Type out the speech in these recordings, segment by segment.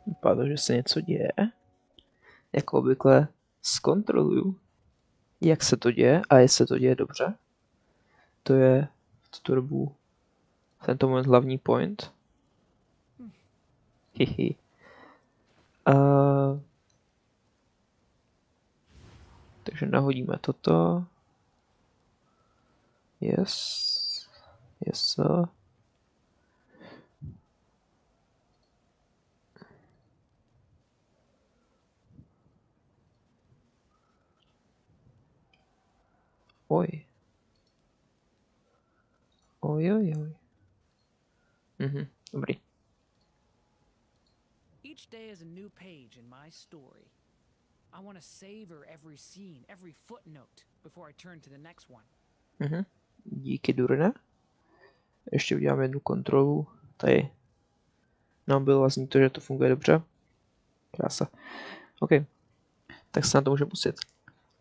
Vypadá, že se něco děje. Jako obvykle zkontroluju, jak se to děje a jestli se to děje dobře. To je v tuto dobu v tento moment hlavní point. Hihi. Takže nahodíme toto. Yes. Yes. Oj. Oj. Dobrý. Each day is a new page in my story. I want to savor every scene, every footnote before I turn to the next one. Díky, Durne. Ještě udělám jednu kontrolu. Tady nám bylo vlastně to, že to funguje dobře. Krása. OK. Tak se na to můžeme pustit.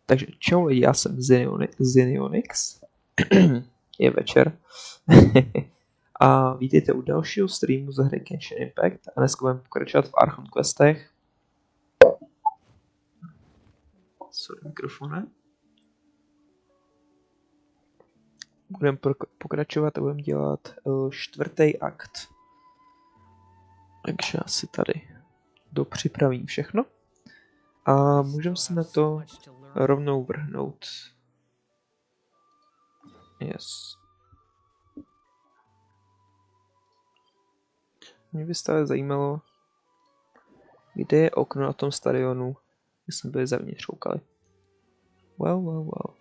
Takže čau lidi, já jsem Zenionix. Je večer. A vítejte u dalšího streamu ze hry Genshin Impact. A dneska budeme pokračovat v Archon Questech. Sorry, mikrofone. Budeme pokračovat a budeme dělat 4. akt. Takže já si tady dopřipravím všechno. A můžeme se na to rovnou vrhnout. Yes. Mě by stále zajímalo, kde je okno na tom stadionu, kde jsme byli zevnitř koukali. Well.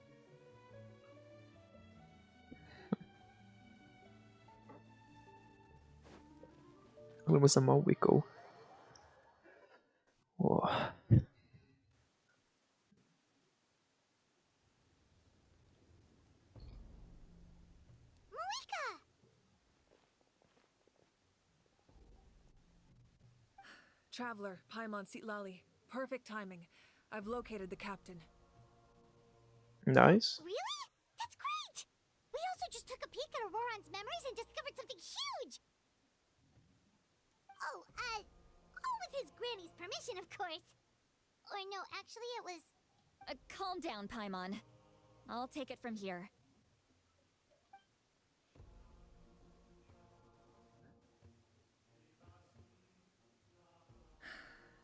Hlubě za Mauvikou. Wow. Traveler, Paimon Sitlali. Perfect timing. I've located the captain. Nice. Really? That's great! We also just took a peek at Auroron's memories and discovered something huge! Oh, all with his granny's permission, of course. Or no, actually it was... Calm down, Paimon. I'll take it from here.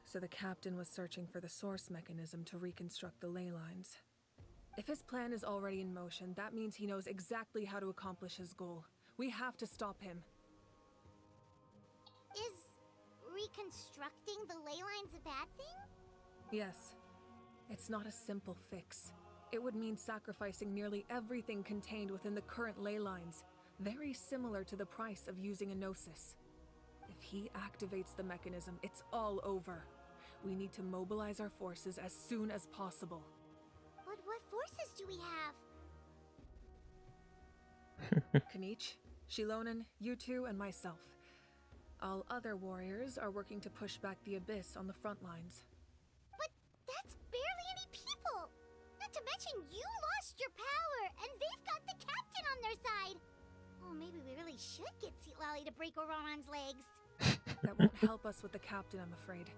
So the captain was searching for the source mechanism to reconstruct the ley lines. If his plan is already in motion, that means he knows exactly how to accomplish his goal. We have to stop him. Is reconstructing the ley lines a bad thing? Yes. It's not a simple fix. It would mean sacrificing nearly everything contained within the current ley lines, very similar to the price of using a gnosis. If he activates the mechanism, it's all over. We need to mobilize our forces as soon as possible. But what forces do we have? Kanich, Shilonen, you two, and myself. All other warriors are working to push back the Abyss on the front lines. But that's barely any people! Not to mention you lost your power, and they've got the captain on their side! Oh, maybe we really should get Sitlali to break Auroron's legs. That won't help us with the captain, I'm afraid.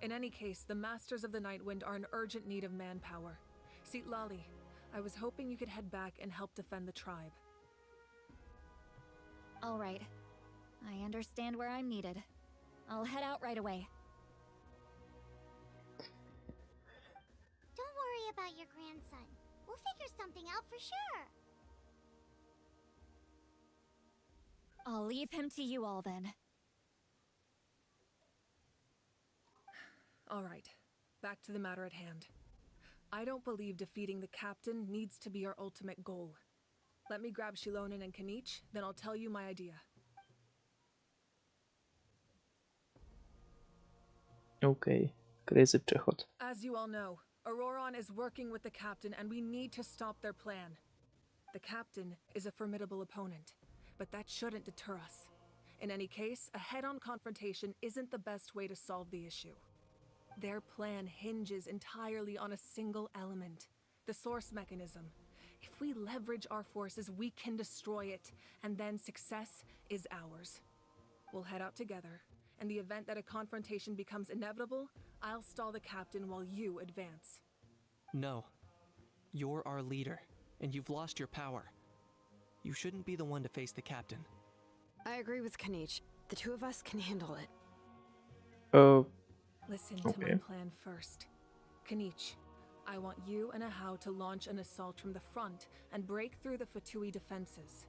In any case, the Masters of the Nightwind are in urgent need of manpower. Sitlali, I was hoping you could head back and help defend the tribe. All right. I understand where I'm needed. I'll head out right away. Don't worry about your grandson. We'll figure something out for sure. I'll leave him to you all then. All right, back to the matter at hand. I don't believe defeating the captain needs to be our ultimate goal. Let me grab Shilonen and Kanich, then I'll tell you my idea. OK, crazy přechod. As you all know, Auroron is working with the captain and we need to stop their plan. The captain is a formidable opponent, but that shouldn't deter us. In any case, a head-on confrontation isn't the best way to solve the issue. Their plan hinges entirely on a single element, the source mechanism. If we leverage our forces, we can destroy it, and then success is ours. We'll head out together, In the event that a confrontation becomes inevitable, I'll stall the captain while you advance. No. You're our leader, and you've lost your power. You shouldn't be the one to face the captain. I agree with Kanich. The two of us can handle it. Listen to my Okay. plan first. Kanich, I want you and Ahau to launch an assault from the front and break through the Fatui defenses.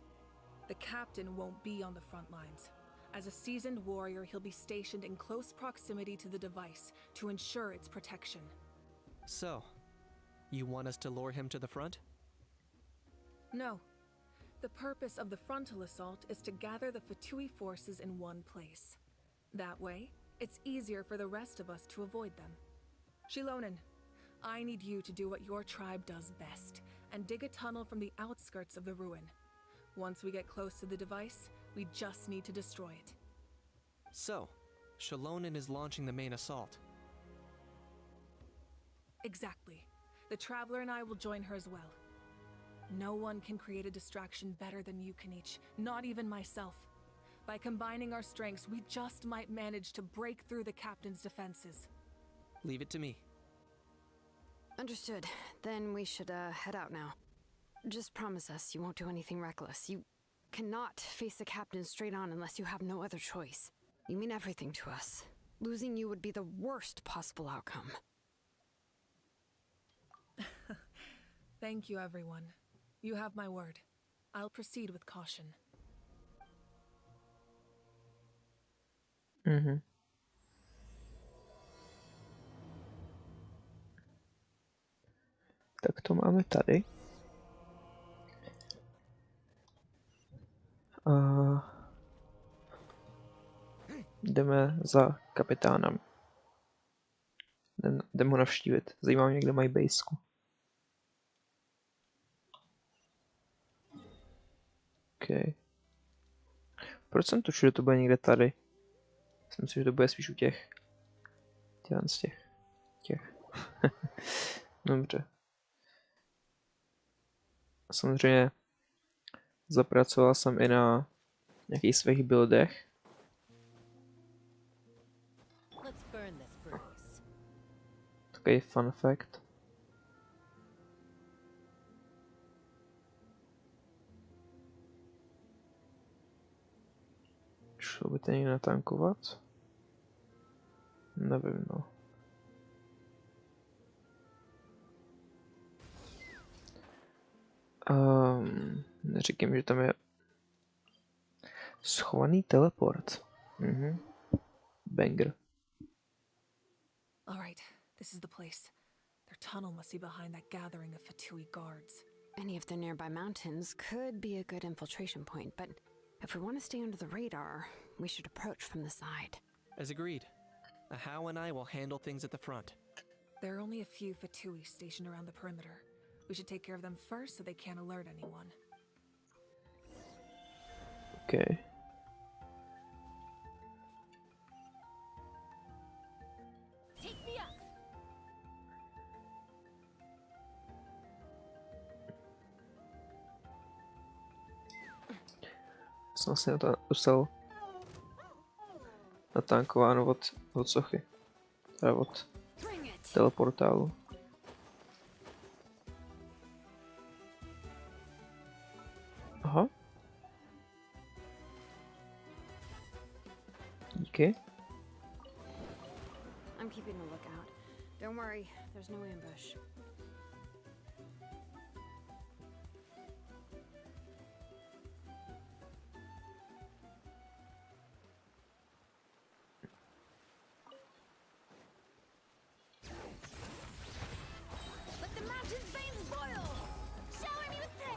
The captain won't be on the front lines. As a seasoned warrior, he'll be stationed in close proximity to the device to ensure its protection. So, you want us to lure him to the front? No. The purpose of the frontal assault is to gather the Fatui forces in one place. That way, it's easier for the rest of us to avoid them. Shilonen, I need you to do what your tribe does best, and dig a tunnel from the outskirts of the ruin. Once we get close to the device, we just need to destroy it. So, Shilonen is launching the main assault. Exactly. The Traveler and I will join her as well. No one can create a distraction better than you, Kanich, not even myself. By combining our strengths, we just might manage to break through the captain's defenses. Leave it to me. Understood. Then we should head out now. Just promise us you won't do anything reckless. You cannot face the captain straight on unless you have no other choice. You mean everything to us. Losing you would be the worst possible outcome. Thank you, everyone. You have my word. I'll proceed with caution. Mhm. Tak to máme tady. A jdeme za kapitánem. Jdeme ho navštívit. Zajímá mě, kde mají bejsku. OK. Proč jsem tušil, že to bude někde tady? Myslím si, že to bude spíš u těch. Z těch. Dobře. Samozřejmě zapracoval jsem i na nějakých svých buildech. Let's burn this breeze. Takový fun fact. Šlo by to někde natankovat? Nevím, no. Neříkám, že tam je schovaný teleport. Banger. All right, this is the place. Their tunnel must be behind that gathering of Fatui guards. Any of the nearby mountains could be a good infiltration point, but if we want to stay under the radar, we should approach from the side. As agreed. Ahau and I will handle things at the front. There are only a few Fatui stationed around the perimeter. We should take care of them first so they can't alert anyone. Okay. Take me up. Jsem vlastně dostal natankováno od sochy. Teda od teleportálu. Aha. Díky. I'm keeping a lookout. Don't worry, there's no ambush. Let the mountain's veins boil! Shower me with the...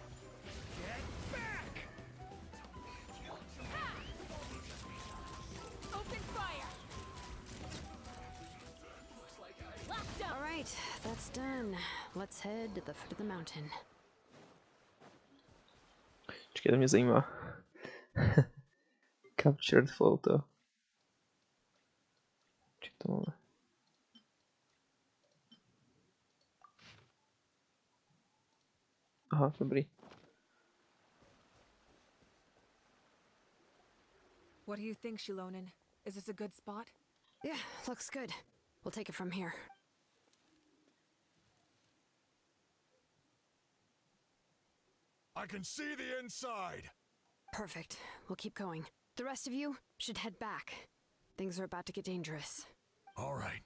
Get back! Open fire. Locked up. All right, that's done. Let's head to the foot of the mountain. Počkej, to mě zajímá. Captured photo. Co to máme? Aha, dobrý. What do you think, Shilonen? Is this a good spot? Yeah, looks good. We'll take it from here. I can see the inside! Perfect. We'll keep going. The rest of you should head back. Things are about to get dangerous. All right.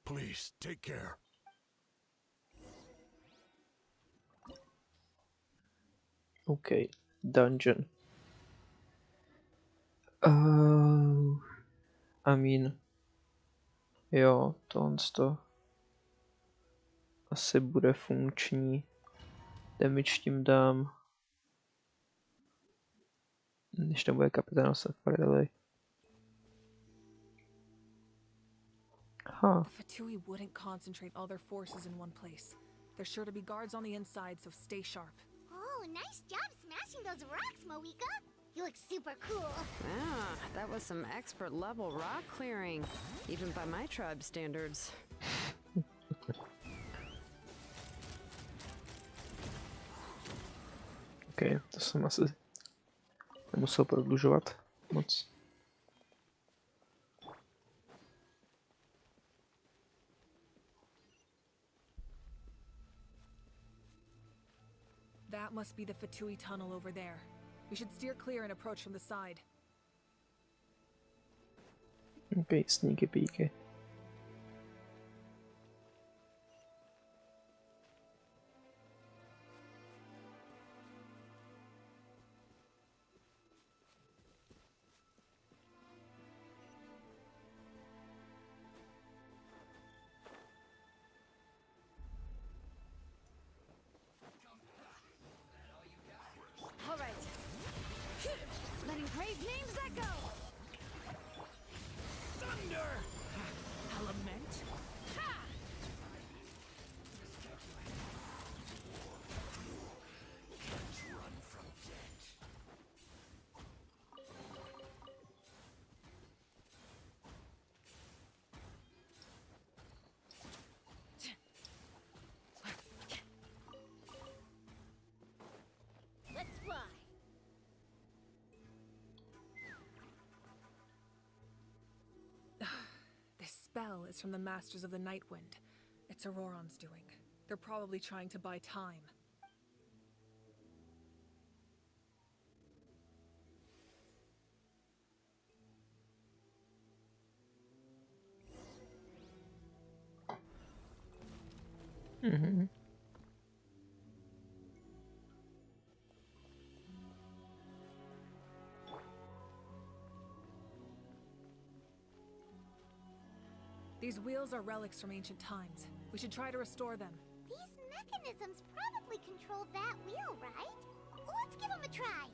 Please, take care. OK, dungeon. I mean, jo, tohle asi bude funkční. Damage tím dám. Když tam bude kapitán, jsem v prdeli. Huh. The Fatui wouldn't concentrate all their forces in one place. There's sure to be guards on the inside, so stay sharp. Oh, nice job smashing those rocks, Moika. You look super cool. Ah, that was some expert level rock clearing, even by my tribe standards. OK, to jsem asi nemusel prodlužovat moc. That must be the Fatui tunnel over there. We should steer clear and approach from the side. OK, sneaky peeky. All right. Letting brave names echo. Thunder! Element? Ha! Let's fly. This spell is from the Masters of the Night Wind. It's Auroron's doing. They're probably trying to buy time. These wheels are relics from ancient times. We should try to restore them. These mechanisms probably control that wheel, right? Let's give them a try.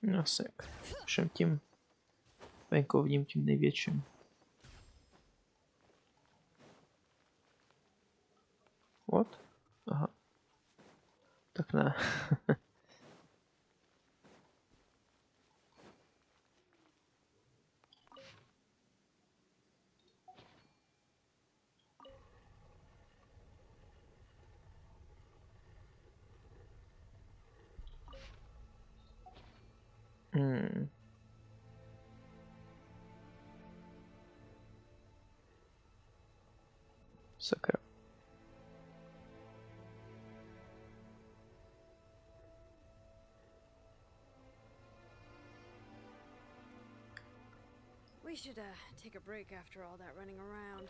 No sek. Všem tím venkovním, tím největším. What? Aha. Tak ne. Sakra. We should take a break after all that running around.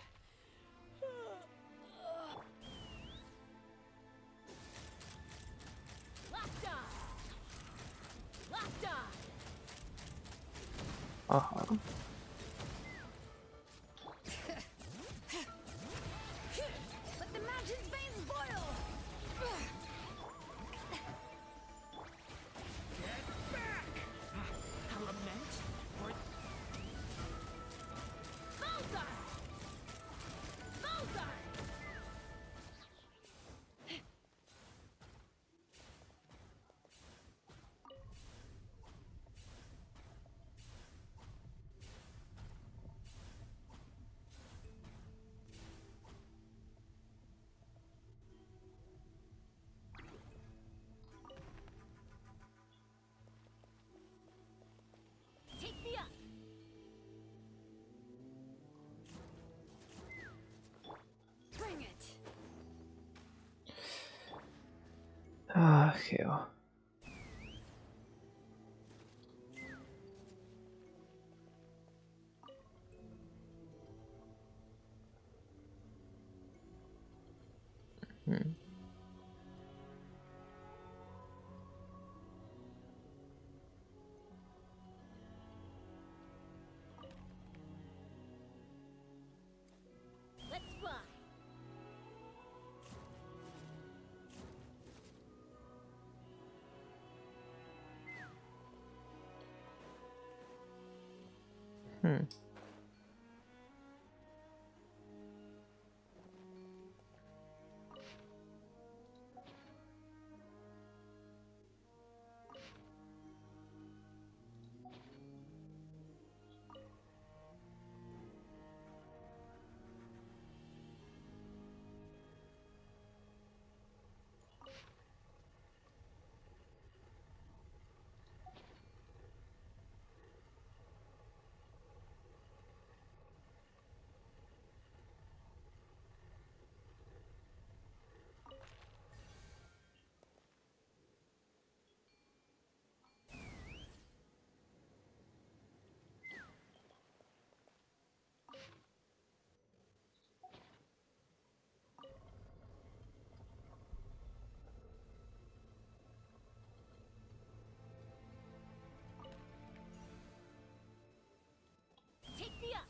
Locked on. Locked on. Aha. Let the mountain's veins boil! Get back! Element? For Ach jo. Hm. Let's fly. Hm. Take me up.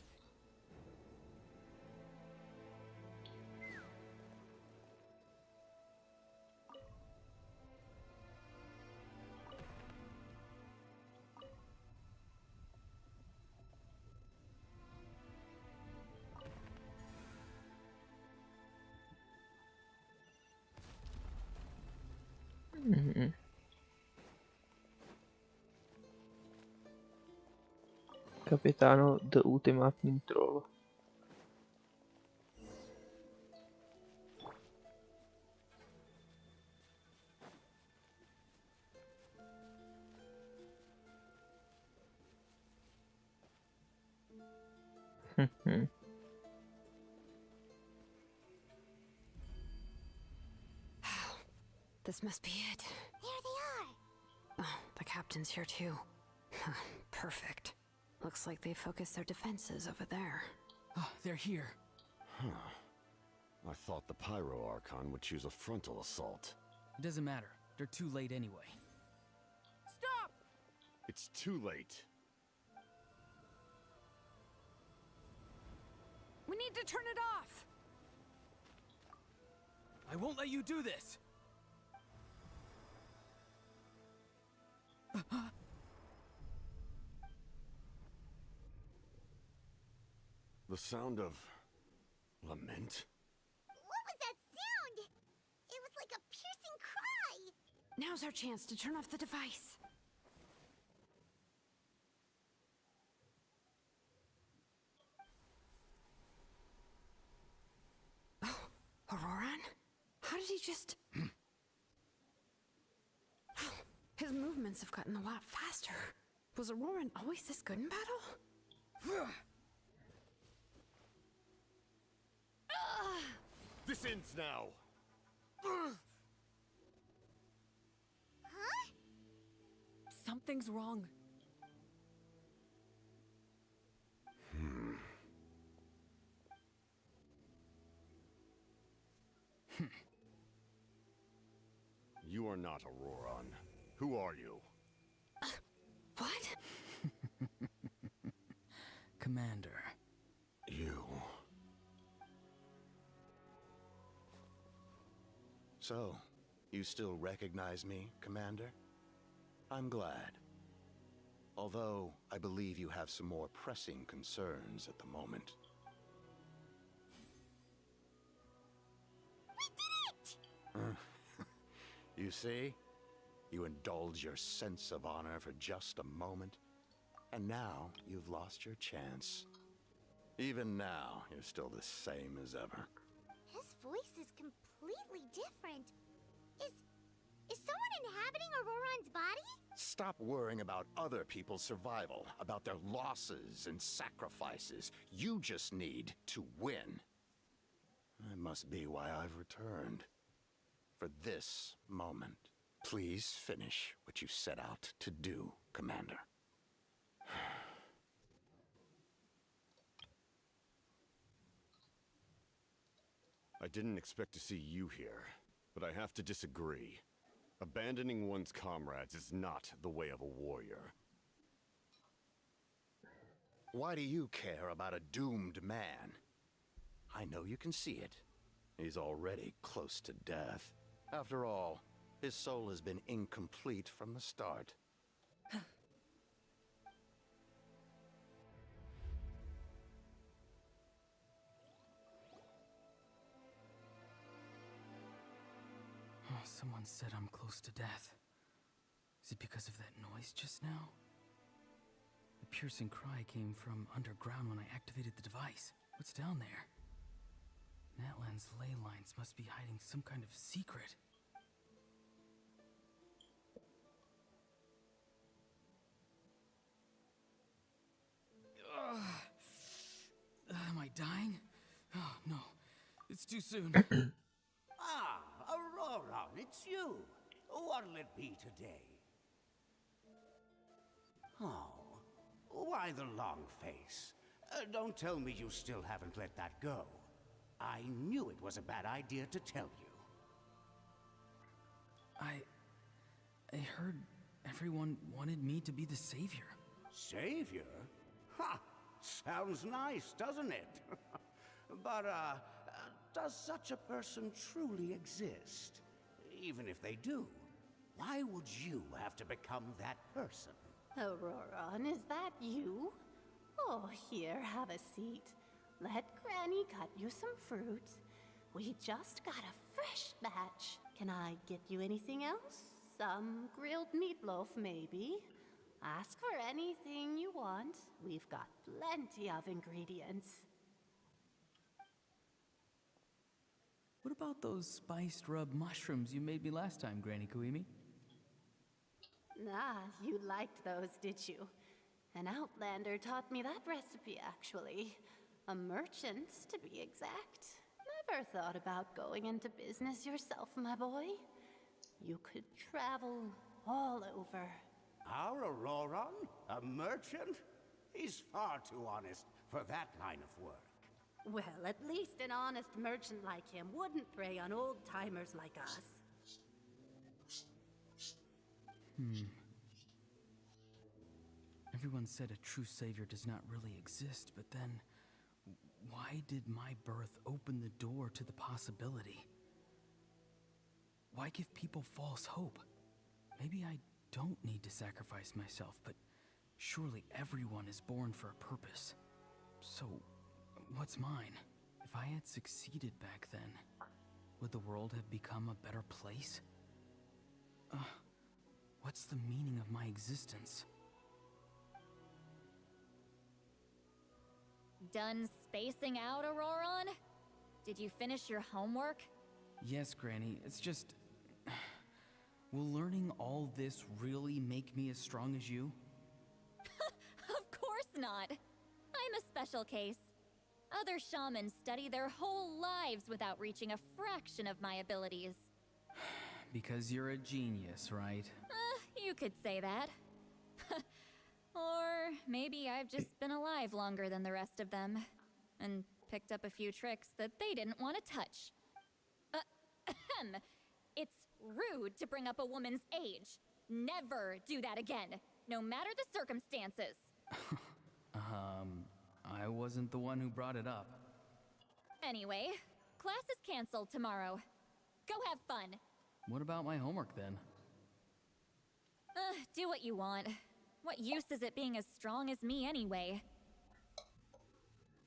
Mhm. Kapitáno, the ultimátní troll. Mhm. This must be it. There they are. Oh, the captain's here too. Perfect. Looks like they focused their defenses over there. Oh, they're here. Huh. I thought the Pyro Archon would choose a frontal assault. It doesn't matter. They're too late anyway. Stop! It's too late. We need to turn it off! I won't let you do this! The sound of lament? What was that sound? It was like a piercing cry. Now's our chance to turn off the device. Oh, Auroran? How did he just... His movements have gotten a lot faster. Was Auroran always this good in battle? This ends now! Huh? Something's wrong. You are not Auroran. Who are you? What? Commander. You. So, you still recognize me, Commander? I'm glad. Although, I believe you have some more pressing concerns at the moment. We did it! You see? You indulge your sense of honor for just a moment, and now you've lost your chance. Even now, you're still the same as ever. His voice is completely different. Is someone inhabiting Auroran's body? Stop worrying about other people's survival, about their losses and sacrifices. You just need to win. That must be why I've returned. For this moment. Please finish what you set out to do, Commander. I didn't expect to see you here, but I have to disagree. Abandoning one's comrades is not the way of a warrior. Why do you care about a doomed man? I know you can see it. He's already close to death. After all, his soul has been incomplete from the start. Someone said I'm close to death. Is it because of that noise just now? The piercing cry came from underground when I activated the device. What's down there? Natlan's ley lines must be hiding some kind of secret. Am I dying? Oh, no. It's too soon. Ah, Aurora, it's you. What'll it be today? Oh, why the long face? Don't tell me you still haven't let that go. I knew it was a bad idea to tell you. I heard everyone wanted me to be the savior. Savior? Ha! Sounds nice, doesn't it? But, does such a person truly exist? Even if they do, why would you have to become that person? Auroron, is that you? Oh, here, have a seat. Let Granny cut you some fruit. We just got a fresh batch. Can I get you anything else? Some grilled meatloaf, maybe? Ask for anything you want. We've got plenty of ingredients. What about those spiced rub mushrooms you made me last time, Granny Kuimi? Ah, you liked those, did you? An outlander taught me that recipe, actually. A merchant, to be exact. Never thought about going into business yourself, my boy. You could travel all over. Our Auroron? A merchant? He's far too honest for that line of work. Well, at least an honest merchant like him wouldn't prey on old-timers like us. Everyone said a true savior does not really exist, but then why did my birth open the door to the possibility? Why give people false hope? Maybe I don't need to sacrifice myself, but surely everyone is born for a purpose. So, what's mine? If I had succeeded back then, would the world have become a better place? What's the meaning of my existence? Done spacing out, Auroron? Did you finish your homework? Yes, Granny, it's just... Will learning all this really make me as strong as you? Of course not. I'm a special case. Other shamans study their whole lives without reaching a fraction of my abilities. Because you're a genius, right? You could say that. Or maybe I've just been alive longer than the rest of them, and picked up a few tricks that they didn't want to touch. It's rude to bring up a woman's age. Never do that again, no matter the circumstances. I wasn't the one who brought it up. Anyway, class is canceled tomorrow. Go have fun. What about my homework then? Do what you want. What use is it being as strong as me anyway?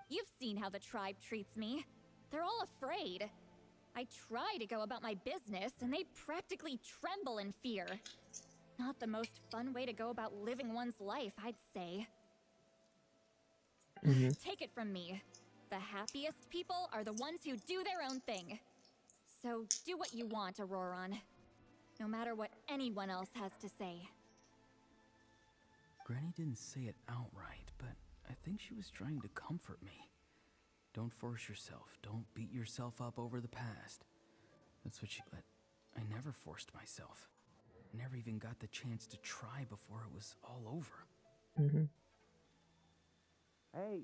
You've seen how the tribe treats me. They're all afraid. I try to go about my business, and they practically tremble in fear. Not the most fun way to go about living one's life, I'd say. Take it from me. The happiest people are the ones who do their own thing. So do what you want, Auroron. No matter what anyone else has to say. Granny didn't say it outright, but I think she was trying to comfort me. Don't force yourself. Don't beat yourself up over the past. That's what but I never forced myself. never even got the chance to try before it was all over. Hey,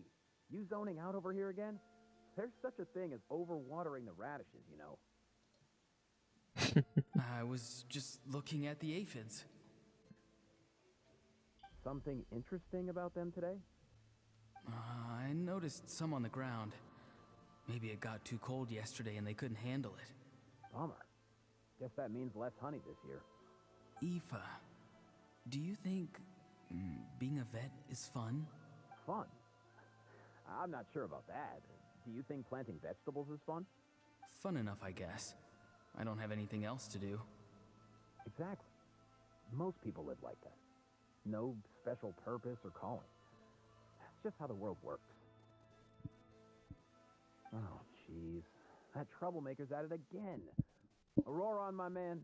you zoning out over here again? There's such a thing as overwatering the radishes, you know. I was just looking at the aphids. Something interesting about them today? I noticed some on the ground. Maybe it got too cold yesterday and they couldn't handle it. Bummer. Guess that means less honey this year. Aoife, do you think being a vet is fun? Fun? I'm not sure about that. Do you think planting vegetables is fun? Fun enough, I guess. I don't have anything else to do. Exactly. Most people live like that. No special purpose or calling. That's just how the world works. Oh, jeez. That troublemaker's at it again. Auroron, my man,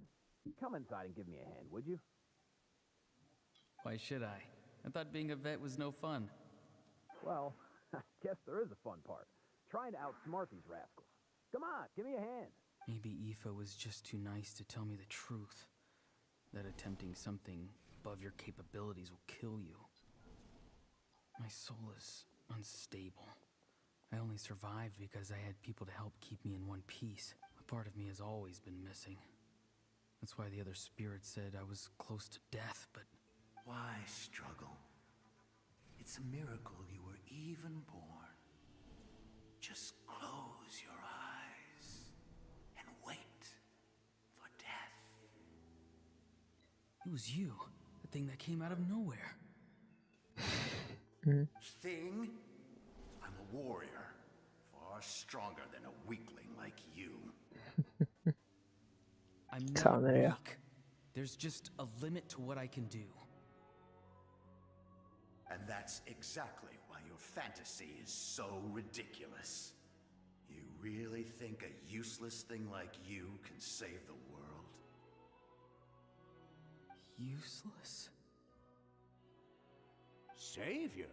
come inside and give me a hand, would you? Why should I? I thought being a vet was no fun. Well, I guess there is a fun part. Trying to outsmart these rascals. Come on, give me a hand. Maybe Aoife was just too nice to tell me the truth. That attempting something above your capabilities will kill you. My soul is unstable. I only survived because I had people to help keep me in one piece. A part of me has always been missing. That's why the other spirits said I was close to death, but... Why struggle? It's a miracle you were even born. Just close your eyes and wait for death. It was you, the thing that came out of nowhere. Thing? I'm a warrior, far stronger than a weakling like you. I'm not weak. There's just a limit to what I can do. And that's exactly why your fantasy is so ridiculous. You really think a useless thing like you can save the world? Useless? Savior?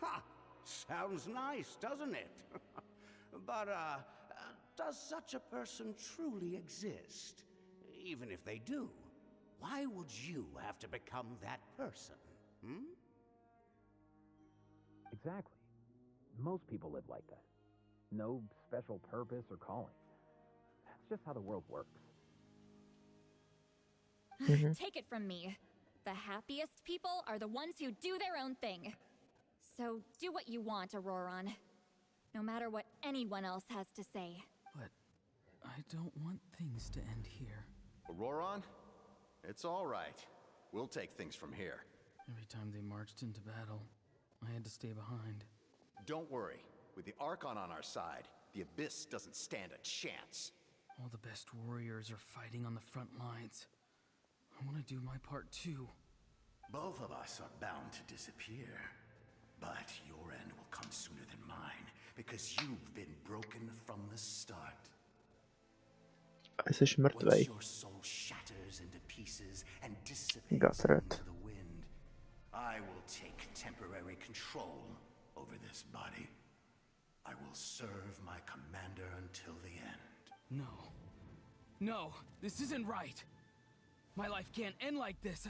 Ha! Sounds nice, doesn't it? But, does such a person truly exist? Even if they do, why would you have to become that person? Exactly. Most people live like that. No special purpose or calling. That's just how the world works. Take it from me. The happiest people are the ones who do their own thing. So do what you want, Auroron. No matter what anyone else has to say. But I don't want things to end here. Auroron? It's all right. We'll take things from here. Every time they marched into battle, I had to stay behind. Don't worry. With the Archon on our side, the Abyss doesn't stand a chance. All the best warriors are fighting on the front lines. I want to do my part too. Both of us are bound to disappear. But your end will come sooner than mine, because you've been broken from the start. Jsi Once mrtvej. your soul shatters into pieces and dissipates Gatret. into the wind, I will take temporary control over this body. I will serve my commander until the end. No. No, this isn't right. My life can't end like this.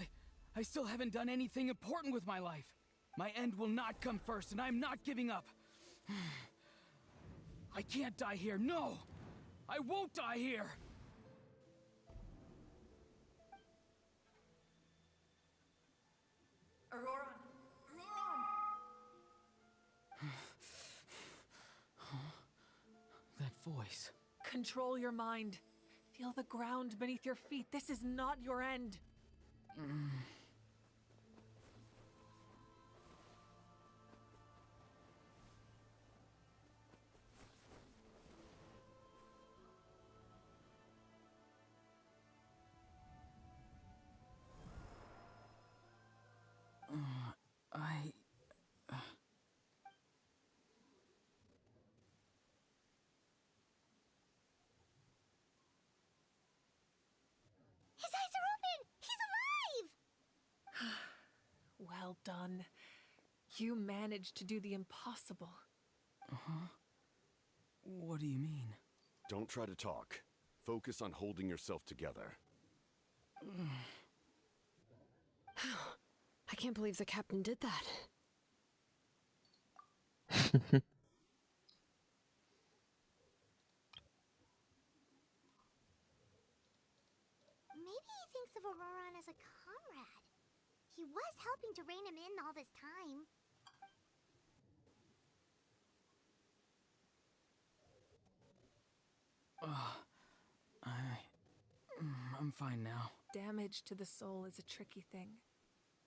I still haven't done anything important with my life. My end will not come first, and I'm not giving up. I can't die here. No! I won't die here! Auroron! That voice. Control your mind. Feel the ground beneath your feet. This is not your end. His eyes are open! He's alive! Well done. You managed to do the impossible. Uh-huh. What do you mean? Don't try to talk. Focus on holding yourself together. I can't believe the captain did that. Maybe he thinks of Auroron as a comrade. He was helping to rein him in all this time. I'm fine now. Damage to the soul is a tricky thing.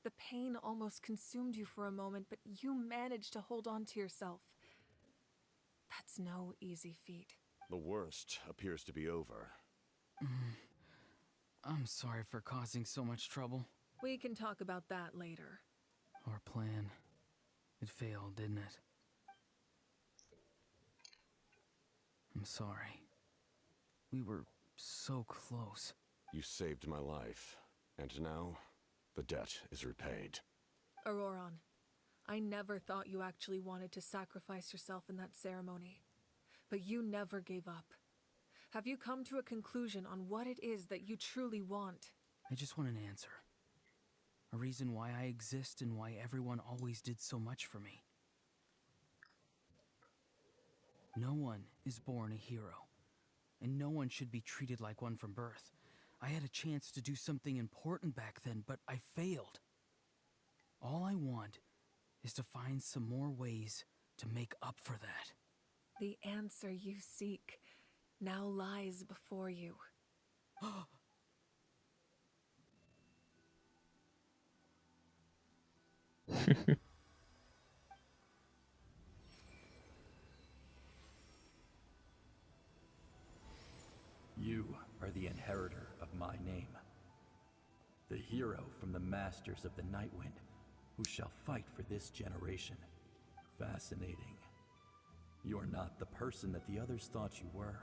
The pain almost consumed you for a moment, but you managed to hold on to yourself. That's no easy feat. The worst appears to be over. I'm sorry for causing so much trouble. We can talk about that later. Our plan. It failed, didn't it? I'm sorry. We were so close. You saved my life, and now the debt is repaid. Auroron, I never thought you actually wanted to sacrifice yourself in that ceremony. But you never gave up. Have you come to a conclusion on what it is that you truly want? I just want an answer. A reason why I exist and why everyone always did so much for me. No one is born a hero, and no one should be treated like one from birth. I had a chance to do something important back then, but I failed. All I want is to find some more ways to make up for that. The answer you seek now lies before you. You are the inheritor of my name. The hero from the masters of the Nightwind, who shall fight for this generation. Fascinating. You're not the person that the others thought you were.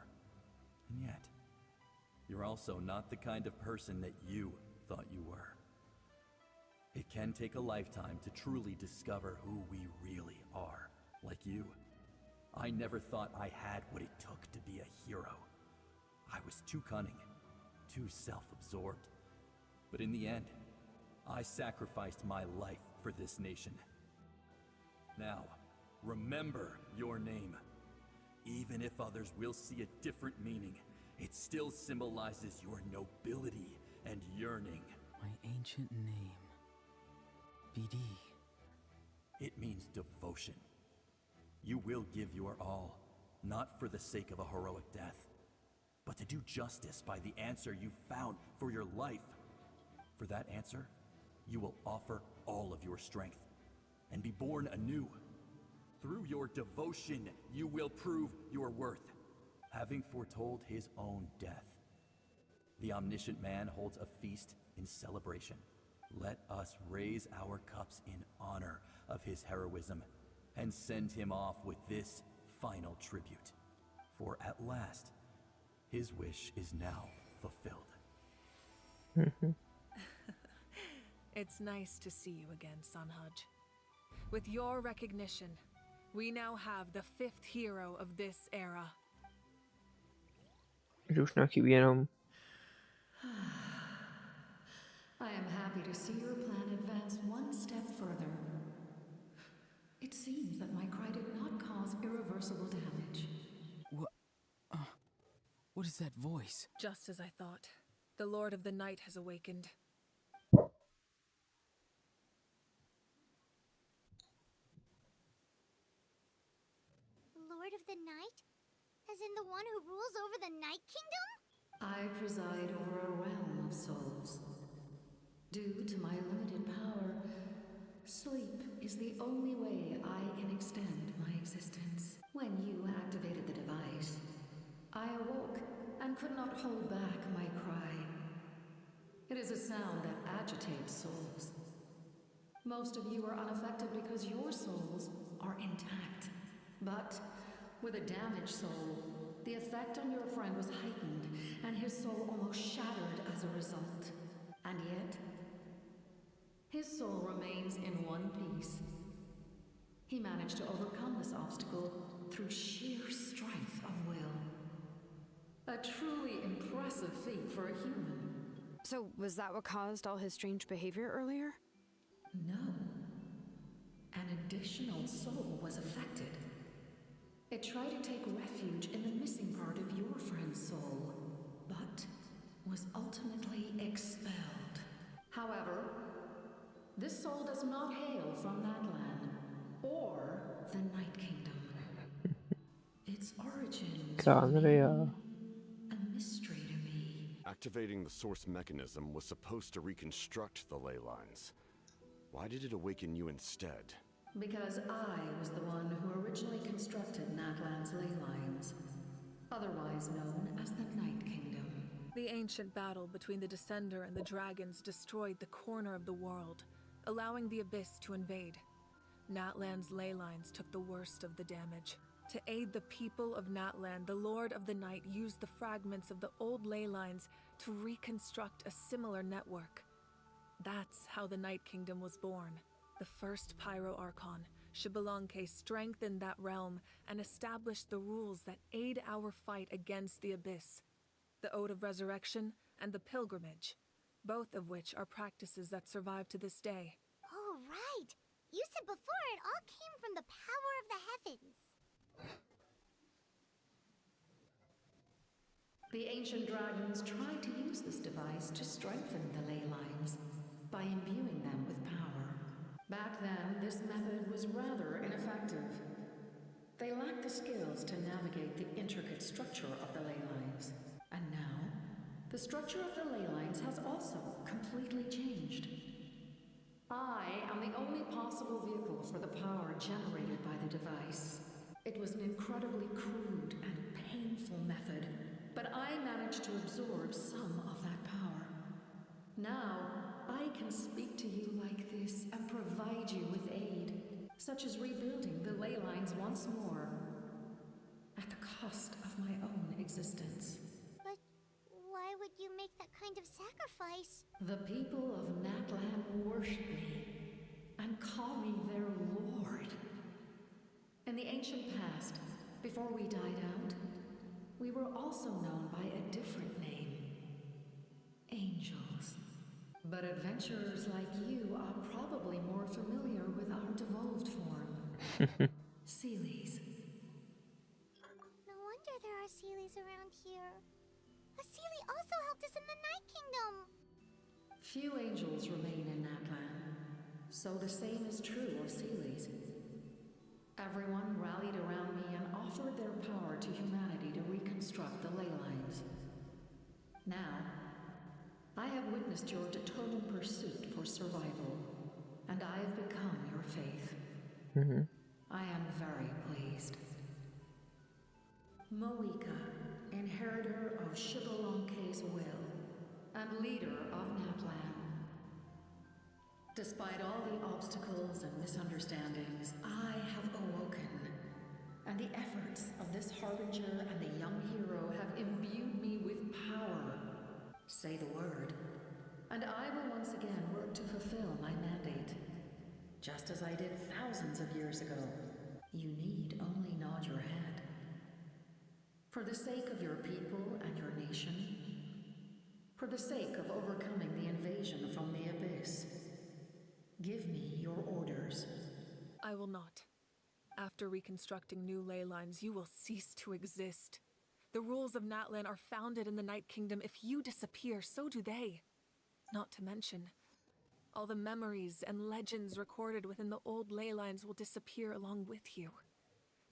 And yet, you're also not the kind of person that you thought you were. It can take a lifetime to truly discover who we really are. Like you, I never thought I had what it took to be a hero. I was too cunning, too self-absorbed. But in the end, I sacrificed my life for this nation. Now, remember your name. Even if others will see a different meaning, it still symbolizes your nobility and yearning. My ancient name. BD. It means devotion. You will give your all, not for the sake of a heroic death, but to do justice by the answer you found for your life. For that answer, you will offer all of your strength and be born anew. Through your devotion, you will prove your worth, having foretold his own death. The omniscient man holds a feast in celebration. Let us raise our cups in honor of his heroism and send him off with this final tribute. For at last, his wish is now fulfilled. It's nice to see you again, Sanhaj. With your recognition, we now have the 5th hero of this era. Že už nám chybí jenom I am happy to see your plan advance one step further. It seems that my cry did not cause irreversible damage. What is that voice? Just as I thought. The Lord of the Night has awakened. Lord of the Night? As in the one who rules over the Night Kingdom? I preside over a realm of souls. Due to my limited power, sleep is the only way I can extend my existence. When you activated the device, I awoke and could not hold back my cry. It is a sound that agitates souls. Most of you are unaffected because your souls are intact. But with a damaged soul, the effect on your friend was heightened, and his soul almost shattered as a result. And yet, his soul remains in one piece. He managed to overcome this obstacle through sheer strength of will. A truly impressive feat for a human. So, was that what caused all his strange behavior earlier? No. An additional soul was affected. It tried to take refuge in the missing part of your friend's soul, but was ultimately expelled. However, this soul does not hail from Natlan or the Night Kingdom. Its origins remain a mystery to me. Activating the source mechanism was supposed to reconstruct the ley lines. Why did it awaken you instead? Because I was the one who originally constructed Natlan's ley lines, otherwise known as the Night Kingdom. The ancient battle between the Descender and the dragons destroyed the corner of the world, allowing the Abyss to invade. Natlan's ley lines took the worst of the damage. To aid the people of Natlan, the Lord of the Night used the fragments of the old ley lines to reconstruct a similar network. That's how the Night Kingdom was born. The first Pyro Archon, Xbalanque, strengthened that realm and established the rules that aid our fight against the Abyss. The Ode of Resurrection and the Pilgrimage, both of which are practices that survive to this day. Oh, right! You said before it all came from the power of the heavens. The ancient dragons tried to use this device to strengthen the ley lines by imbuing them with power. Back then, this method was rather ineffective. They lacked the skills to navigate the intricate structure of the ley lines. And now, the structure of the ley lines has also completely changed. I am the only possible vehicle for the power generated by the device. It was an incredibly crude and painful method, but I managed to absorb some of that power. Now, I can speak to you like this and provide you with aid, such as rebuilding the ley lines once more, at the cost of my own existence. But why would you make that kind of sacrifice? The people of Natlan worship me and call me their lord. In the ancient past, before we died out, we were also known by a different name. Angels. But adventurers like you are probably more familiar with our devolved form. Seelies. No wonder there are Seelies around here. A Seelie also helped us in the Night Kingdom. Few angels remain in Natlan, so the same is true of Seelies. Everyone rallied around me and offered their power to humanity to reconstruct the ley lines. Now, I have witnessed your determined pursuit for survival, and I have become your faith. I am very pleased. Moika, inheritor of Xbalanque's will, and leader of Natlan. Despite all the obstacles and misunderstandings, I have awoken, and the efforts of this harbinger and the young hero have imbued me with power. Say the word, and I will once again work to fulfill my mandate, just as I did thousands of years ago. You need only nod your head. For the sake of your people and your nation, for the sake of overcoming the invasion from the Abyss, give me your orders. I will not. After reconstructing new ley lines, you will cease to exist. The rules of Natlan are founded in the Night Kingdom. If you disappear, so do they. Not to mention, all the memories and legends recorded within the old ley lines will disappear along with you.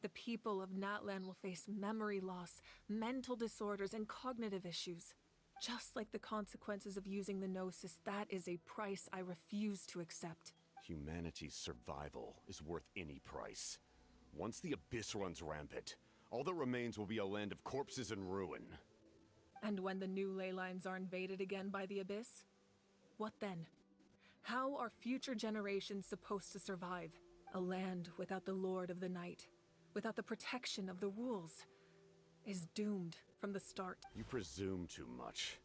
The people of Natlan will face memory loss, mental disorders, and cognitive issues. Just like the consequences of using the Gnosis, that is a price I refuse to accept. Humanity's survival is worth any price. Once the Abyss runs rampant, all that remains will be a land of corpses and ruin. And when the new ley lines are invaded again by the Abyss? What then? How are future generations supposed to survive? A land without the Lord of the Night, without the protection of the rules, is doomed from the start. You presume too much.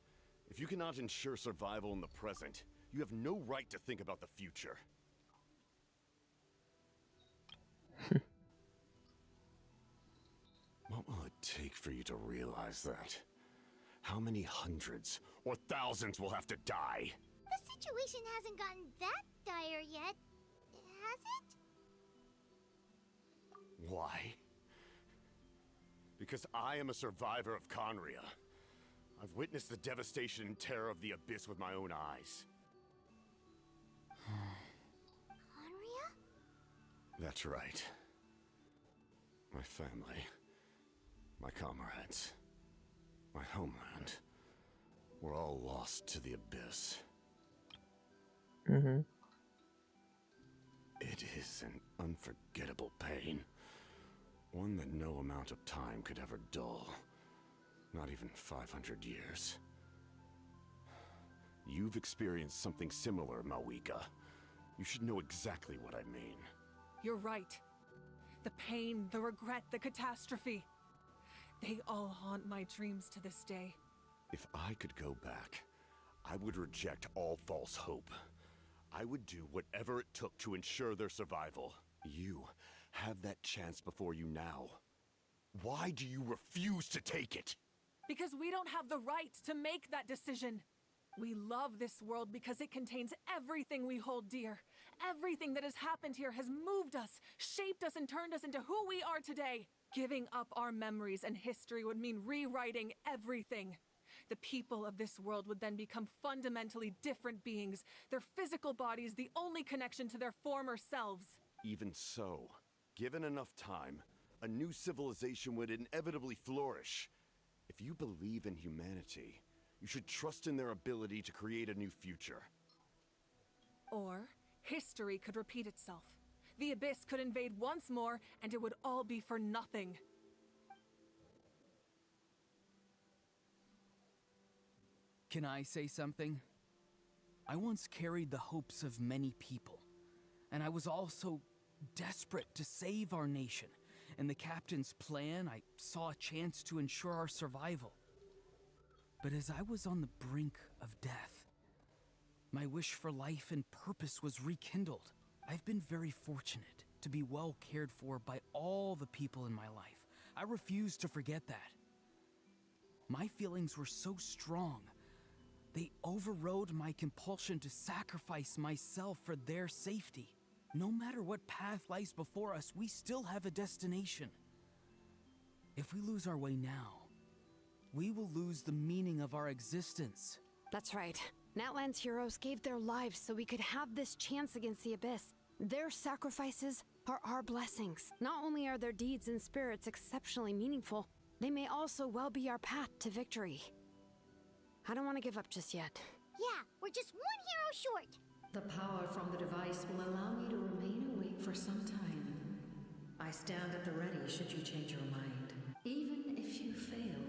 If you cannot ensure survival in the present, you have no right to think about the future. What will it take for you to realize that? How many hundreds or thousands will have to die? The situation hasn't gotten that dire yet, has it? Why? Because I am a survivor of Conria. I've witnessed the devastation and terror of the Abyss with my own eyes. Conria? That's right. My family, my comrades, my homeland, were all lost to the Abyss. It is an unforgettable pain. One that no amount of time could ever dull. Not even 500 years. You've experienced something similar, Mawika. You should know exactly what I mean. You're right. The pain, the regret, the catastrophe. They all haunt my dreams to this day. If I could go back, I would reject all false hope. I would do whatever it took to ensure their survival. You have that chance before you now. Why do you refuse to take it? Because we don't have the right to make that decision. We love this world because it contains everything we hold dear. Everything that has happened here has moved us, shaped us, and turned us into who we are today. Giving up our memories and history would mean rewriting everything. The people of this world would then become fundamentally different beings, their physical bodies the only connection to their former selves. Even so, given enough time, a new civilization would inevitably flourish. If you believe in humanity, you should trust in their ability to create a new future. Or, history could repeat itself. The Abyss could invade once more, and it would all be for nothing. Can I say something? I once carried the hopes of many people, and I was also desperate to save our nation. In the captain's plan, I saw a chance to ensure our survival. But as I was on the brink of death, my wish for life and purpose was rekindled. I've been very fortunate to be well cared for by all the people in my life. I refuse to forget that. My feelings were so strong, they overrode my compulsion to sacrifice myself for their safety. No matter what path lies before us, we still have a destination. If we lose our way now, we will lose the meaning of our existence. That's right. Natlan's heroes gave their lives so we could have this chance against the Abyss. Their sacrifices are our blessings. Not only are their deeds and spirits exceptionally meaningful, they may also well be our path to victory. I don't want to give up just yet. Yeah, we're just one hero short. The power from the device will allow me to remain awake for some time. I stand at the ready should you change your mind. Even if you fail,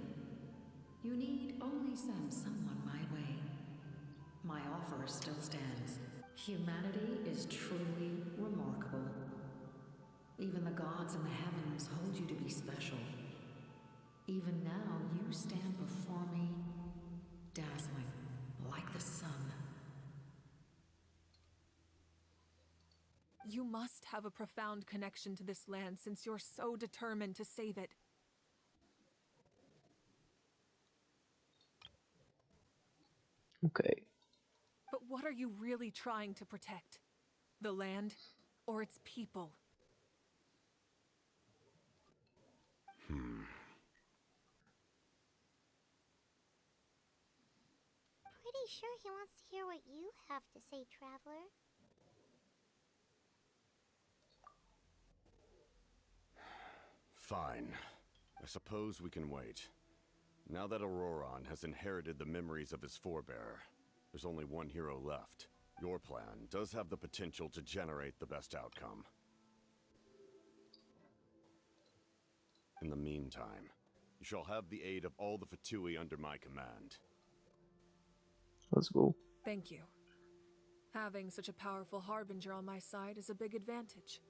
you need only send someone my way. My offer still stands. Humanity is truly remarkable. Even the gods in the heavens hold you to be special. Even now, you stand before me, dazzling like the sun. You must have a profound connection to this land since you're so determined to save it. Okay. But what are you really trying to protect? The land or its people? Pretty sure he wants to hear what you have to say, Traveler. Fine. I suppose we can wait. Now that Auroron has inherited the memories of his forebearer, there's only one hero left. Your plan does have the potential to generate the best outcome. In the meantime, you shall have the aid of all the Fatui under my command. Let's go. Thank you. Having such a powerful harbinger on my side is a big advantage.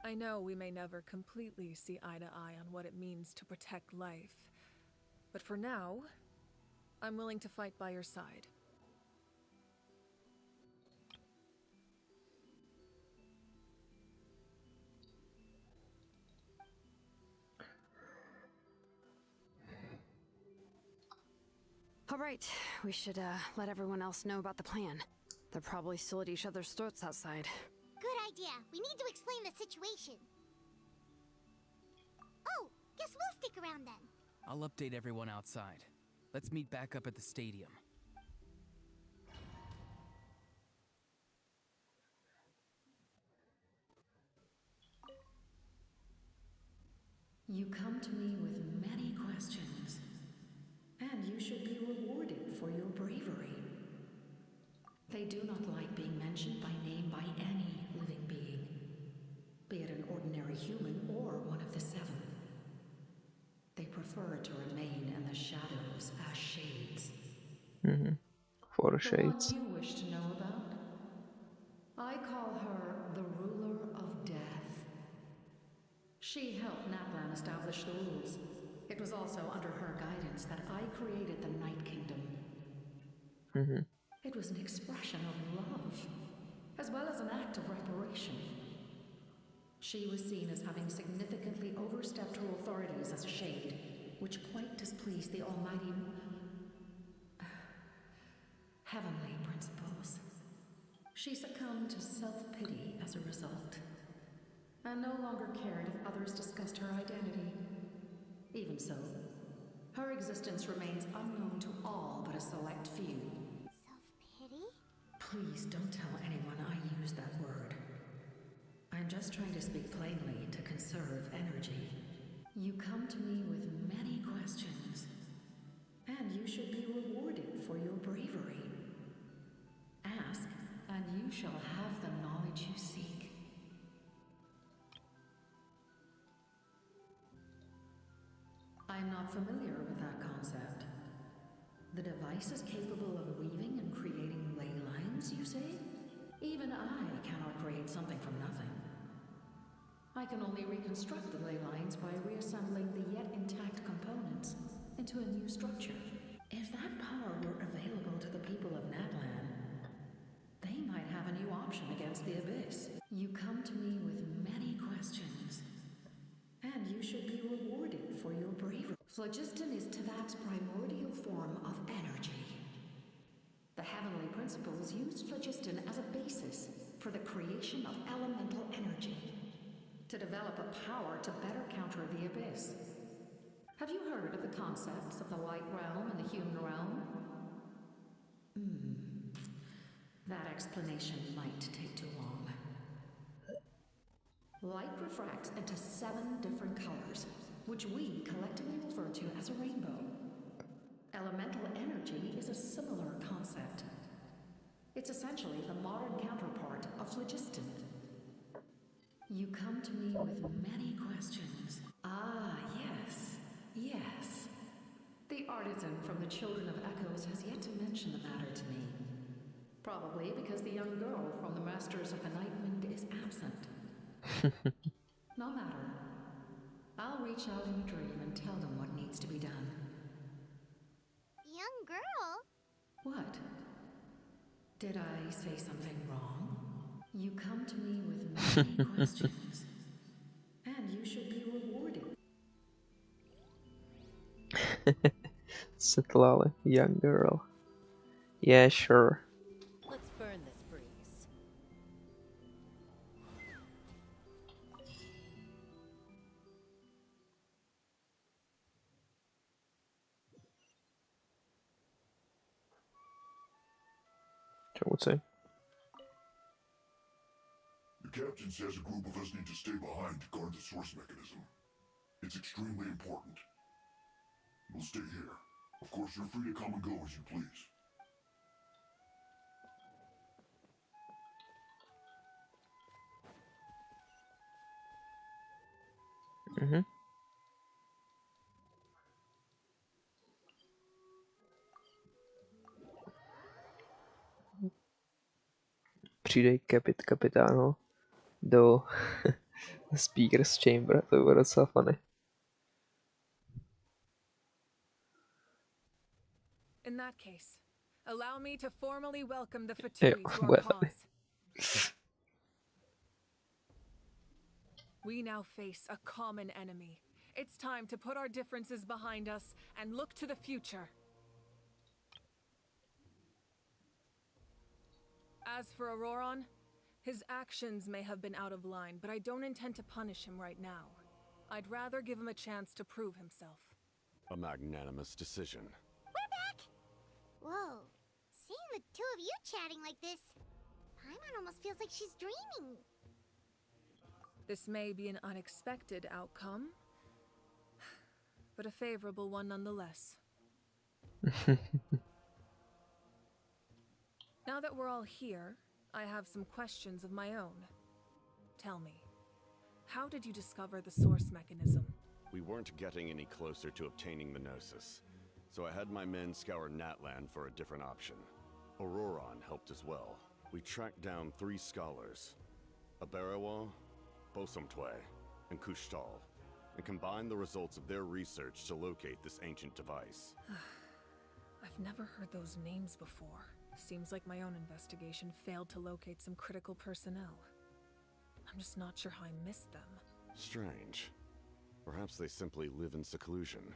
I know we may never completely see eye to eye on what it means to protect life, but for now, I'm willing to fight by your side. right, we should let everyone else know about the plan. They're probably still at each other's throats outside. Good idea. We need to explain the situation. Oh, guess we'll stick around then. I'll update everyone outside. Let's meet back up at the stadium. You come to me with many questions, and you should be rewarded for your bravery. They do not like being mentioned by name by any living being, be it an ordinary human or one of the seven. They prefer to remain in the shadows as shades. For shades. The one you wish to know about? I call her the ruler of death. She helped Natlan establish the rules. It was also under her guidance that I created the Night Kingdom. It was an expression of love, as well as an act of reparation. She was seen as having significantly overstepped her authorities as a shade, which quite displeased the almighty heavenly principles. She succumbed to self-pity as a result, and no longer cared if others discussed her identity. Even so, her existence remains unknown to all but a select few. Self-pity? Please don't tell anyone I use that word. I'm just trying to speak plainly to conserve energy. You come to me with many questions, and you should be rewarded for your bravery. Ask, and you shall have the knowledge you seek. I'm not familiar with that concept. The device is capable of weaving and creating ley lines, you say? Even I cannot create something from nothing. I can only reconstruct the ley lines by reassembling the yet intact components into a new structure. If that power were available to the people of Natlan, they might have a new option against the Abyss. You come to me with many questions, and you should be rewarded for your bravery. Phlogiston is Teyvat's primordial form of energy. The heavenly principles used phlogiston as a basis for the creation of elemental energy, to develop a power to better counter the Abyss. Have you heard of the concepts of the light realm and the human realm? That explanation might take too long. Light refracts into 7 different colors, which we collectively refer to as a rainbow. Elemental energy is a similar concept. It's essentially the modern counterpart of phlogiston. You come to me with many questions. Ah, yes, yes. The artisan from the Children of Echoes has yet to mention the matter to me. Probably because the young girl from the Masters of the Nightwind is absent. No matter. I'll reach out in a dream and tell them what needs to be done. Young girl? What? Did I say something wrong? You come to me with many questions, and you should be rewarded. Sitlali, young girl. Yeah, sure. Let's burn this breeze. I would say. The captain says a group of us need to stay behind to guard the source mechanism. It's extremely important. We'll stay here. Of course, you're free to come and go as you please. Přijde kapitáno do Speaker's Chamber, to bylo docela funny. In that case, allow me to formally welcome the Fatui to our well. cause. We now face a common enemy. It's time to put our differences behind us and look to the future. As for Auroron, his actions may have been out of line, but I don't intend to punish him right now. I'd rather give him a chance to prove himself. A magnanimous decision. We're back! Whoa. Seeing the two of you chatting like this, Paimon almost feels like she's dreaming. This may be an unexpected outcome, but a favorable one nonetheless. Now that we're all here, I have some questions of my own. Tell me, how did you discover the source mechanism? We weren't getting any closer to obtaining the Gnosis, so I had my men scour Natlan for a different option. Auroron helped as well. We tracked down 3 scholars, Aberawa, Bosomtwe, and Kushtal, and combined the results of their research to locate this ancient device. I've never heard those names before. Seems like my own investigation failed to locate some critical personnel. I'm just not sure how I missed them. Strange. Perhaps they simply live in seclusion.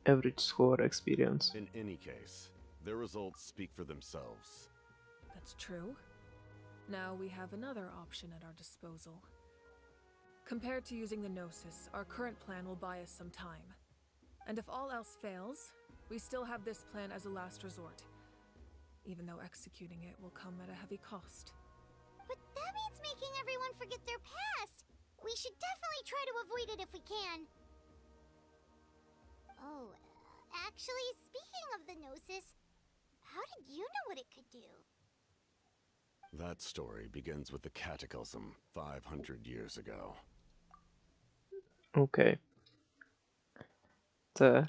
Average score experience. In any case, their results speak for themselves. That's true. Now we have another option at our disposal. Compared to using the Gnosis, our current plan will buy us some time. And if all else fails, we still have this plan as a last resort. Even though executing it will come at a heavy cost. But that means making everyone forget their past! We should definitely try to avoid it if we can. Oh, actually, speaking of the Gnosis, how did you know what it could do? That story begins with the Cataclysm 500 years ago. OK. To je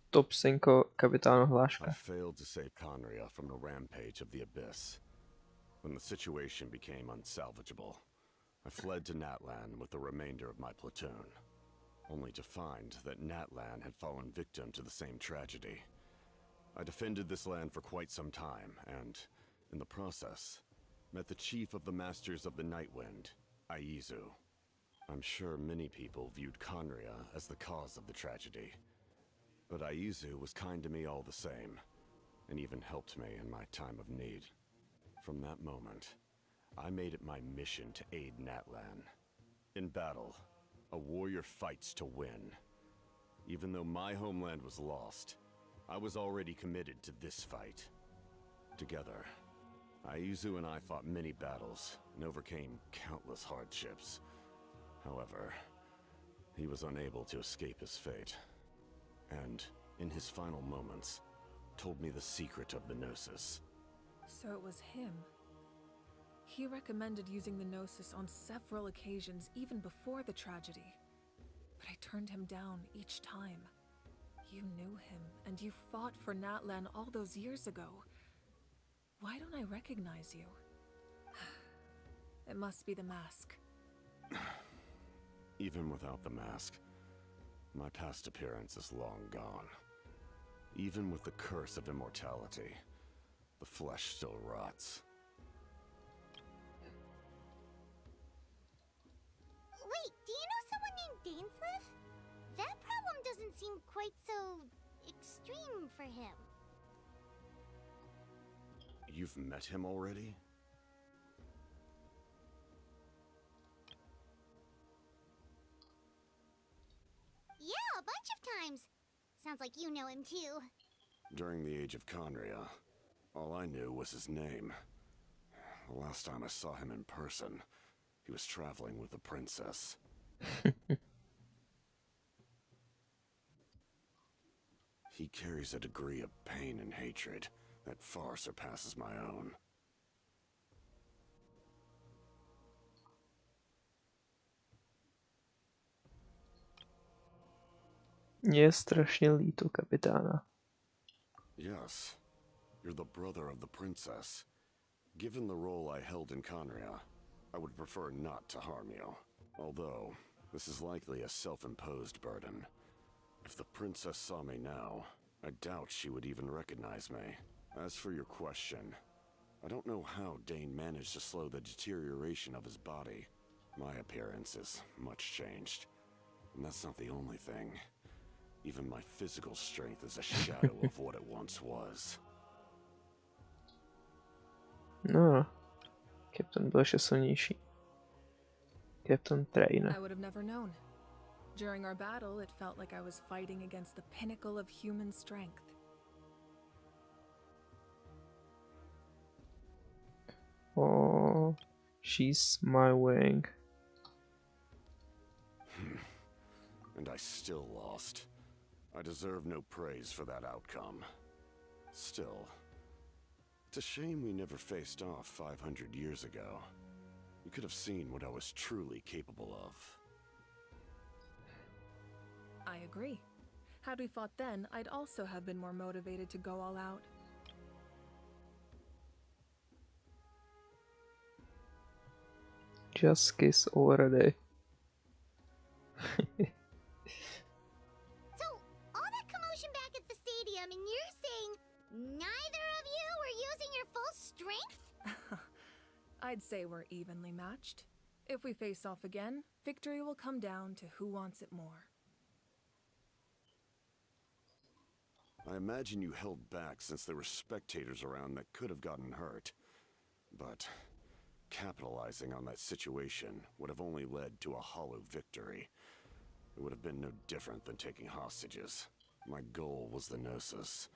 top 5 kapitánu hláška. I failed to save Conria from the rampage of the Abyss. When the situation became unsalvageable, I fled to Natlan with the remainder of my platoon, only to find that Natlan had fallen victim to the same tragedy. I defended this land for quite some time, and, in the process, met the chief of the Masters of the Nightwind, Aizu. I'm sure many people viewed Conria as the cause of the tragedy, but Aizu was kind to me all the same, and even helped me in my time of need. From that moment, I made it my mission to aid Natlan. In battle, a warrior fights to win. Even though my homeland was lost, I was already committed to this fight. Together, Aizu and I fought many battles and overcame countless hardships. However, he was unable to escape his fate, and, in his final moments, told me the secret of the Gnosis. So it was him. He recommended using the Gnosis on several occasions even before the tragedy. But I turned him down each time. You knew him, and you fought for Natlan all those years ago. Why don't I recognize you? It must be the mask. Even without the mask, my past appearance is long gone. Even with the curse of immortality, the flesh still rots. Wait, do you know someone named Dainsleif? That problem doesn't seem quite so extreme for him. You've met him already? Yeah, a bunch of times. Sounds like you know him too. During the age of Conria, all I knew was his name. The last time I saw him in person, he was traveling with the princess. He carries a degree of pain and hatred that far surpasses my own. Mně je strašně líto kapitána. Yes, you're the brother of the princess. Given the role I held in Conria, I would prefer not to harm you. Although, this is likely a self-imposed burden. If the princess saw me now, I doubt she would even recognize me. As for your question, I don't know how Dane managed to slow the deterioration of his body. My appearance is much changed, and that's not the only thing. Even my physical strength is a shadow of what it once was. No, Captain byl ještě silnější. Captain Trainer. I would have never known. During our battle, it felt like I was fighting against the pinnacle of human strength. Oh, she's my wing. And I still lost. I deserve no praise for that outcome. Still, it's a shame we never faced off 500 years ago. You could have seen what I was truly capable of. I agree. Had we fought then, I'd also have been more motivated to go all out. Just kiss already. So, all that commotion back at the stadium, and you're saying neither of you were using your full strength? I'd say we're evenly matched. If we face off again, victory will come down to who wants it more. I imagine you held back since there were spectators around that could have gotten hurt. But capitalizing on that situation would have only led to a hollow victory. It would have been no different than taking hostages. My goal was the Gnosis,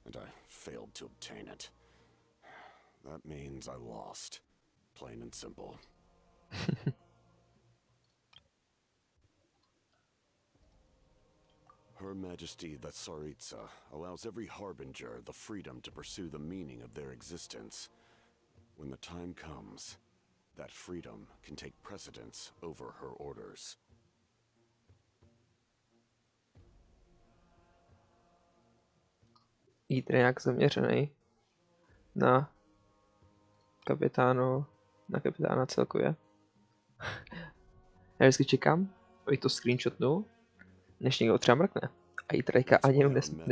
and I failed to obtain it. That means I lost. Plain and simple. Her Majesty the Tsaritsa allows every harbinger the freedom to pursue the meaning of their existence. When the time comes, that freedom can take precedence over her orders. Jít nějak zaměřený na kapitána celkově. Já vždycky čekám, aby to screenshotnul, než někdo třeba mrkne. A jí trajka ani jenom nesmí.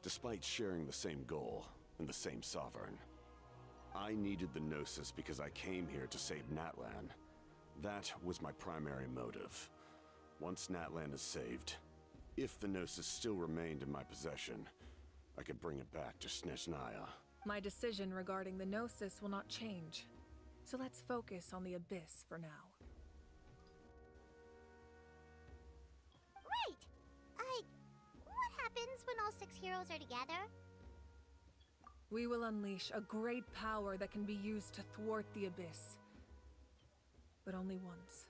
Despite sharing the same goal and the same sovereign. I needed the Gnosis because I came here to save Natlan. That was my primary motive. Once Natlan is saved, if the Gnosis still remained in my possession, I could bring it back to Snezhnaya. My decision regarding the Gnosis will not change. So let's focus on the Abyss for now. Right! What happens when all 6 heroes are together? We will unleash a great power that can be used to thwart the Abyss. But only once.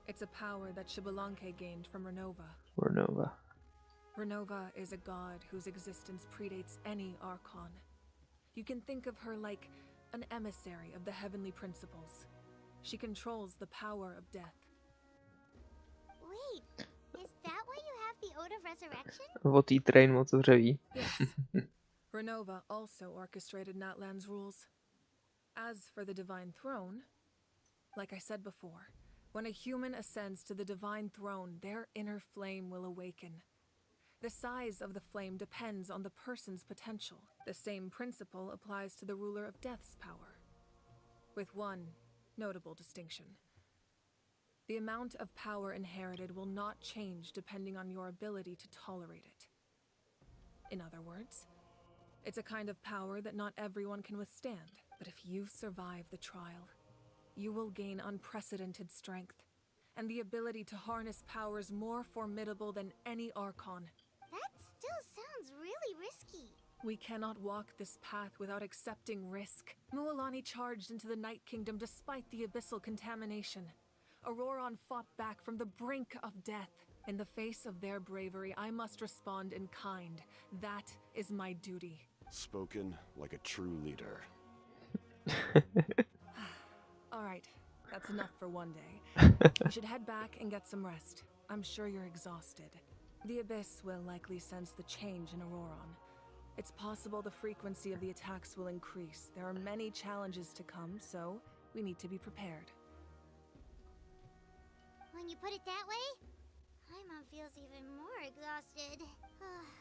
It's a power that Xbalanque gained from Renova. Renova is a god whose existence predates any Archon. You can think of her like an emissary of the heavenly principles. She controls the power of death. Wait, is that why you have the Ode of Resurrection? What jí train moc dřeví. Yes. Renova also orchestrated Natlan's rules. As for the Divine Throne, like I said before, when a human ascends to the Divine Throne, their inner flame will awaken. The size of the flame depends on the person's potential. The same principle applies to the ruler of Death's power, with one notable distinction. The amount of power inherited will not change depending on your ability to tolerate it. In other words, it's a kind of power that not everyone can withstand. But if you survive the trial, you will gain unprecedented strength and the ability to harness powers more formidable than any Archon. That still sounds really risky. We cannot walk this path without accepting risk. Mualani charged into the Night Kingdom despite the abyssal contamination. Auroron fought back from the brink of death. In the face of their bravery, I must respond in kind. That is my duty. Spoken like a true leader. All right, that's enough for one day. You should head back and get some rest. I'm sure you're exhausted. The Abyss will likely sense the change in Auroron. It's possible the frequency of the attacks will increase. There are many challenges to come, so we need to be prepared. When you put it that way, Paimon feels even more exhausted.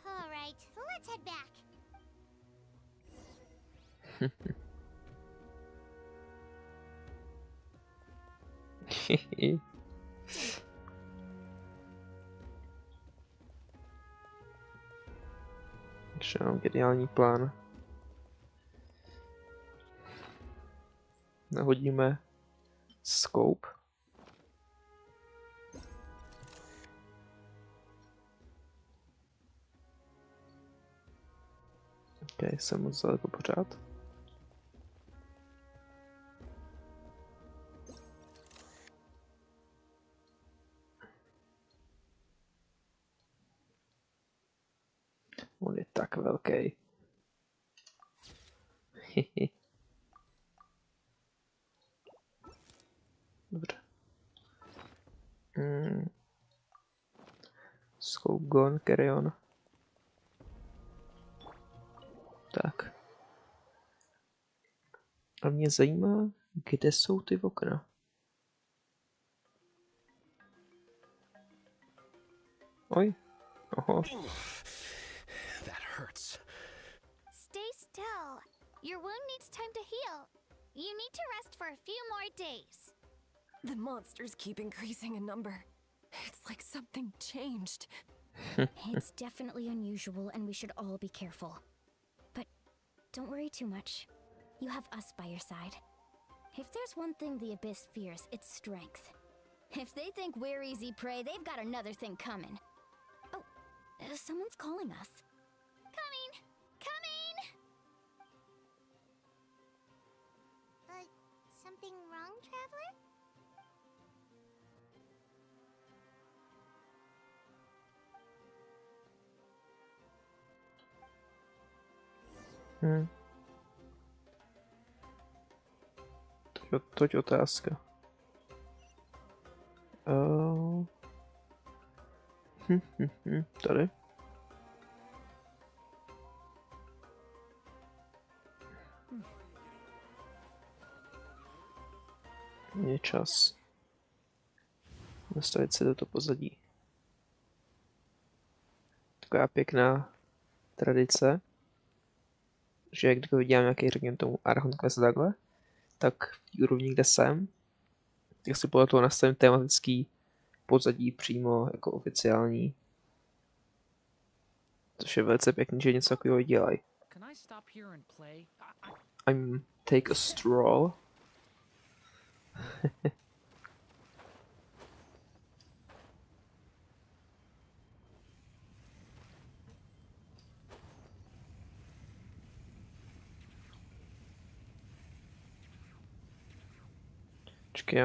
All right, let's head back. Takže mám geniální plán. Nahodíme scope. Ok, jsem moc daleko pořád. On je tak velký. Dobře. Scope gone, carry on. Tak. A mě zajímá, kde jsou ty okna. Oj. Oho. That hurts. Stay still. Your wound needs time to heal. You need to rest for a few more days. The monsters keep increasing in number. It's like something changed. It's definitely unusual and we should all be careful. But don't worry too much. You have us by your side. If there's one thing the Abyss fears, it's strength. If they think we're easy prey, they've got another thing coming. Oh, someone's calling us. Coming! Coming! Something wrong, Traveler? Toť otázka. Tady. Je čas nastavit se do toho pozadí. Taková pěkná tradice, že jak kdykoliv dělám nějaký, řekněme tomu, Archon Quest takhle, tak v úrovni, kde jsem, tak si podle toho nastavím tematický pozadí přímo jako oficiální. Což je velice pěkný, že něco takového dělají. I'm take a stroll. Počkej,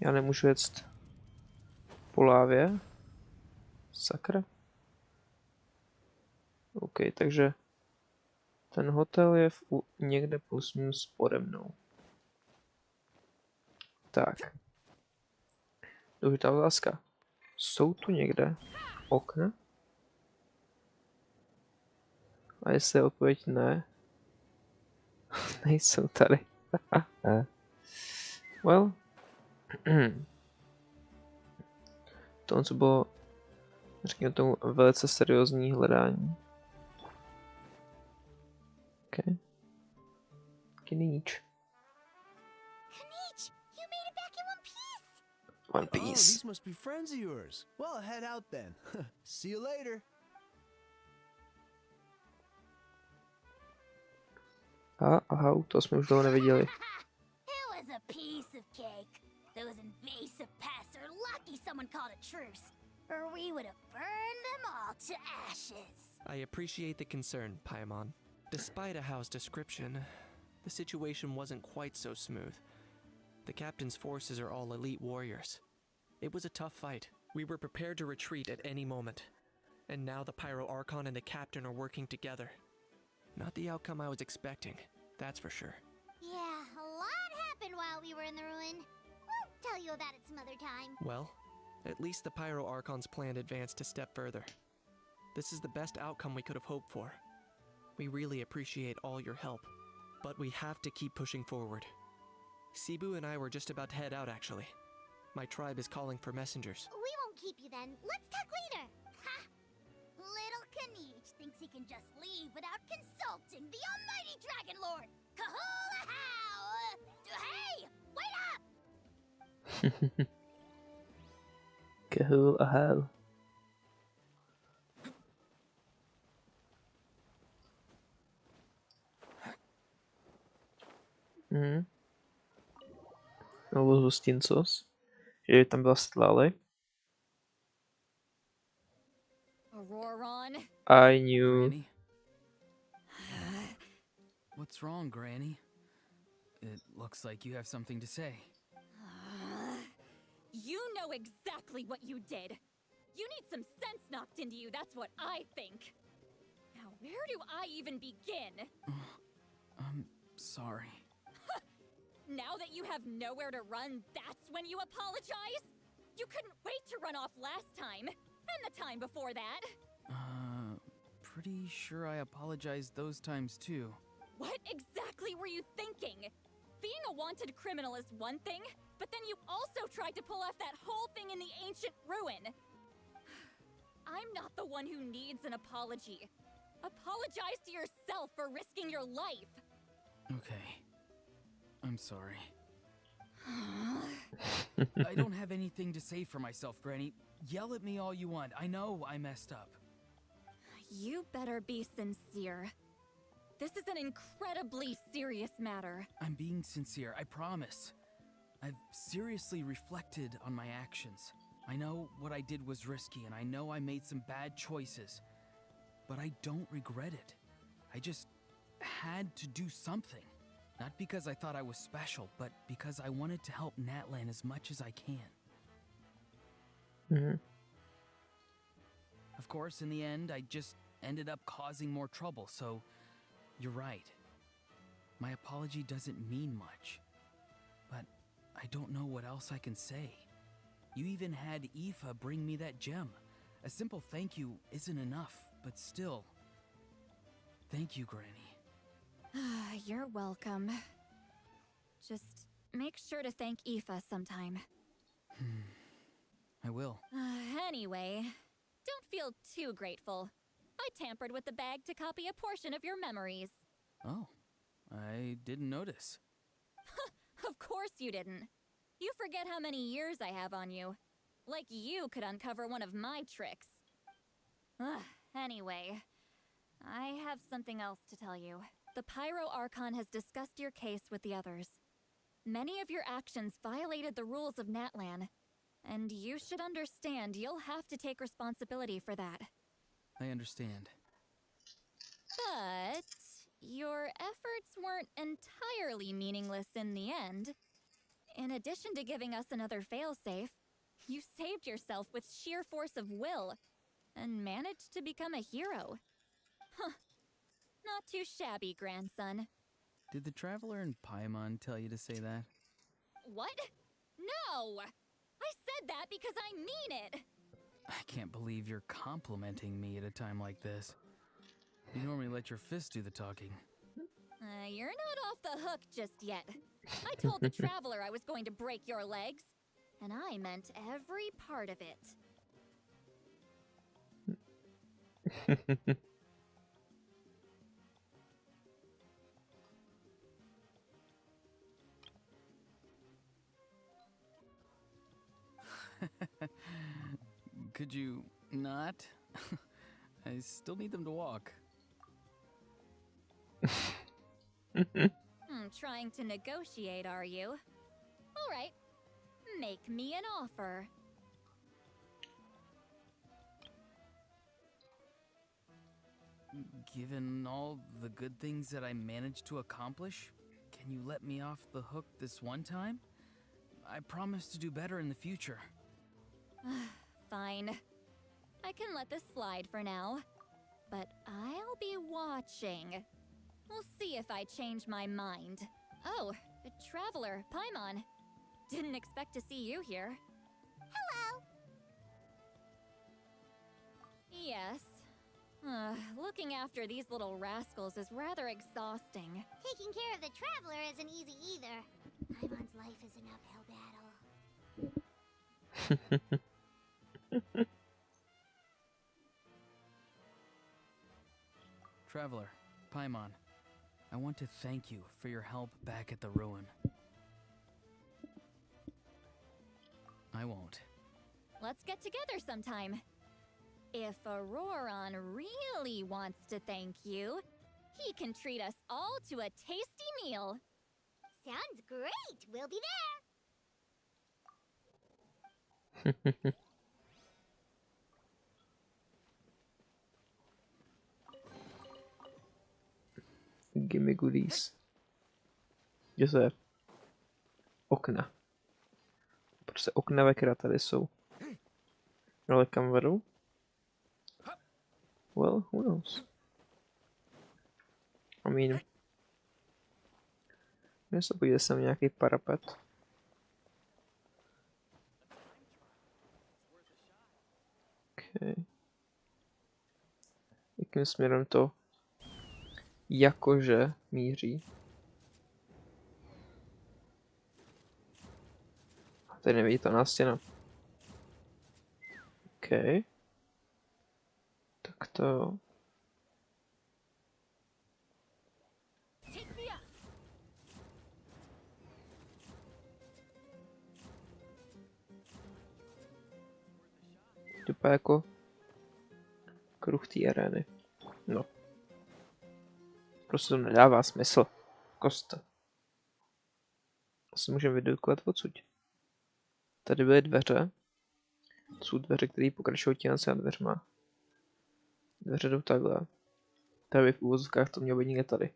já nemůžu jet po lávě. Sakra. OK, takže ten hotel je někde plus minus pode mnou. Tak. Důležitá otázka. Jsou tu někde okna? A jestli je odpověď ne, nejsou tady. Well. To, co bylo, řekněme tomu, velice seriózní hledání. OK. Kníč. You made it back in one piece! One Piece. Oh, these must be friends of yours. Well, head out then. See you later. Aha, to jsme už dlouho neviděli. It was a piece of cake. Those invasive pests are lucky someone called a truce, or we would have burned them all to ashes. I appreciate the concern, Paimon. Despite Ahao's description, the situation wasn't quite so smooth. The captain's forces are all elite warriors. It was a tough fight. We were prepared to retreat at any moment. And now the Pyro Archon and the captain are working together. Not the outcome I was expecting, that's for sure. Yeah, a lot happened while we were in the ruin. We'll tell you about it some other time. Well, at least the Pyro Archon's plan advanced a step further. This is the best outcome we could have hoped for. We really appreciate all your help, but we have to keep pushing forward. Cebu and I were just about to head out, actually. My tribe is calling for messengers. We won't keep you then. Let's talk later. Ha! Little Kanish thinks he can just leave without consulting the almighty Dragon Lord. Kahula-how! Hey! Wait up! Kahula-how. Los hostinцos. Že tam byla Stlali. Auroron. I knew. Granny? What's wrong, Granny? It looks like you have something to say. You know exactly what you did. You need some sense knocked into you, that's what I think. Now, where do I even begin? I'm sorry. Now that you have nowhere to run, that's when you apologize? You couldn't wait to run off last time, and the time before that. Pretty sure I apologized those times too. What exactly were you thinking? Being a wanted criminal is one thing, but then you also tried to pull off that whole thing in the ancient ruin. I'm not the one who needs an apology. Apologize to yourself for risking your life. Okay. I'm sorry. I don't have anything to say for myself, Granny. Yell at me all you want. I know I messed up. You better be sincere. This is an incredibly serious matter. I'm being sincere, I promise. I've seriously reflected on my actions. I know what I did was risky, and I know I made some bad choices. But I don't regret it. I just had to do something. Not because I thought I was special, but because I wanted to help Natlan as much as I can. Of course, in the end, I just ended up causing more trouble, so you're right. My apology doesn't mean much. But I don't know what else I can say. You even had Aoife bring me that gem. A simple thank you isn't enough, but still. Thank you, Granny. You're welcome. Just make sure to thank Aoife sometime. I will. Anyway, don't feel too grateful. I tampered with the bag to copy a portion of your memories. Oh, I didn't notice. Of course you didn't. You forget how many years I have on you. Like you could uncover one of my tricks. Anyway, I have something else to tell you. The Pyro Archon has discussed your case with the others. Many of your actions violated the rules of Natlan, and you should understand you'll have to take responsibility for that. I understand. But your efforts weren't entirely meaningless in the end. In addition to giving us another failsafe, you saved yourself with sheer force of will and managed to become a hero. Huh. Not too shabby, grandson. Did the Traveler in Paimon tell you to say that? What? No! I said that because I mean it! I can't believe you're complimenting me at a time like this. You normally let your fist do the talking. You're not off the hook just yet. I told the Traveler I was going to break your legs, and I meant every part of it. Could you not? I still need them to walk. Trying to negotiate, are you? All right. Make me an offer. Given all the good things that I managed to accomplish, can you let me off the hook this one time? I promise to do better in the future. Fine. I can let this slide for now. But I'll be watching. We'll see if I change my mind. Oh, a Traveler, Paimon. Didn't expect to see you here. Hello! Yes. Looking after these little rascals is rather exhausting. Taking care of the Traveler isn't easy either. Paimon's life is an uphill battle. Traveler, Paimon, I want to thank you for your help back at the ruin. I won't. Let's get together sometime. If Auroron really wants to thank you, he can treat us all to a tasty meal. Sounds great. We'll be there. Gimme goodies. Kde to je? Okna. Prostě okna vekra tady jsou. Ale kam vedou? Well, who knows? I mean... Mě se podívej, jsem nějaký parapet. Okay. Jakým směrem to jakože míří? Tady neviditelná stěna. OK. Tak to... Vypadá jako kruh té arény. No. Prostě to nedává smysl. Kost. Asi můžeme vydukovat odsud. Tady byly dveře. Jsou dveře, které pokračují těmi dveřma. Dveře jdou takhle. Tady v úvozovkách to mělo být někde tady.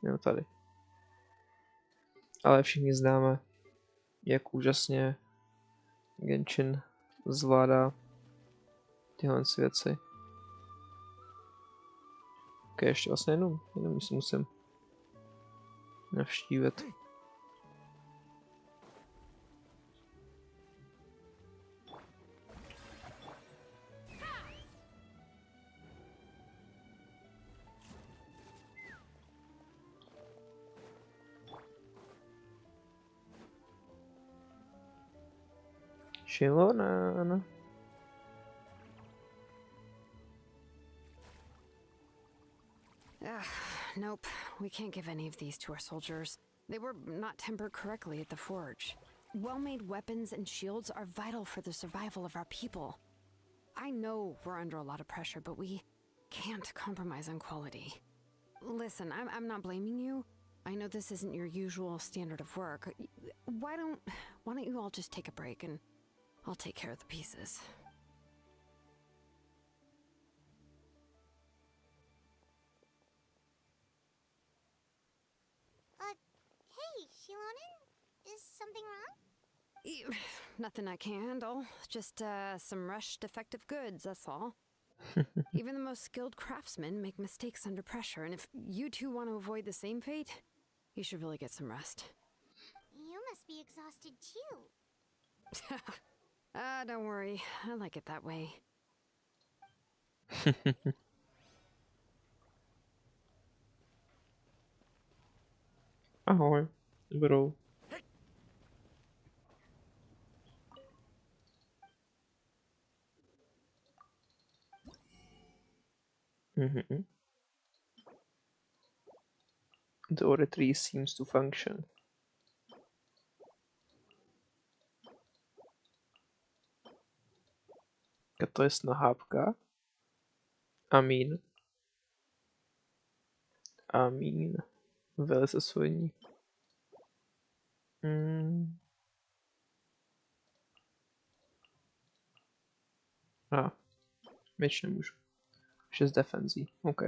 Jo, tady. Ale všichni známe, jak úžasně Genshin zvládá tyhle věci. Ok, ještě vlastně jenom si musím navštívit. Shilonan. Nope, we can't give any of these to our soldiers. They were not tempered correctly at the forge. Well-made weapons and shields are vital for the survival of our people. I know we're under a lot of pressure, but we can't compromise on quality. Listen, I'm not blaming you. I know this isn't your usual standard of work. Why don't you all just take a break and I'll take care of the pieces. Hey, Shilonan? Is something wrong? Nothing I can handle. Just some rushed defective goods, that's all. Even the most skilled craftsmen make mistakes under pressure, and if you two want to avoid the same fate, you should really get some rest. You must be exhausted too. Don't worry. I like it that way. Ahoj, bro. The oratory seems to function. To je nahápka. Amín. Velice svojní. Meč nemůžu. 6 defenzí. OK.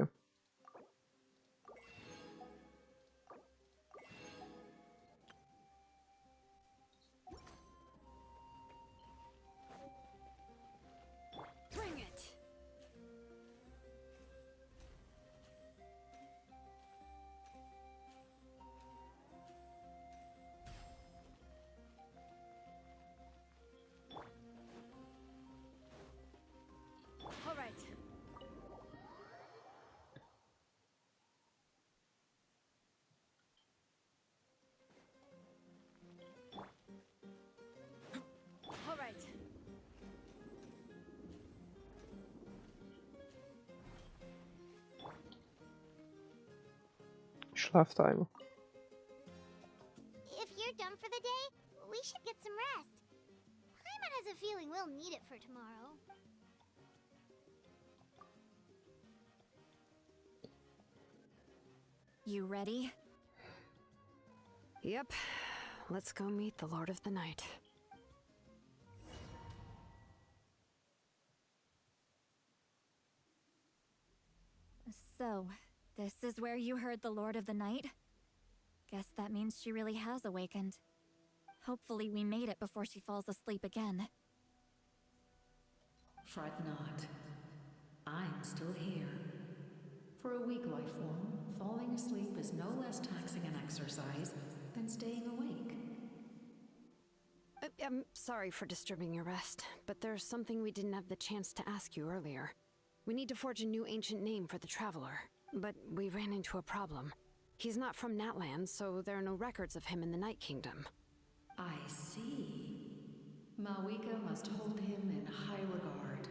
Schlaf time. If you're done for the day, we should get some rest. Paimon has a feeling we'll need it for tomorrow. You ready? Yep. Let's go meet the Lord of the Night. So, this is where you heard the Lord of the Night? Guess that means she really has awakened. Hopefully we made it before she falls asleep again. Fret not. I'm still here. For a weak life form, falling asleep is no less taxing an exercise than staying awake. I'm sorry for disturbing your rest, but there's something we didn't have the chance to ask you earlier. We need to forge a new ancient name for the Traveler, but we ran into a problem. He's not from Natlan, so there are no records of him in the Night Kingdom. I see. Mawika must hold him in high regard.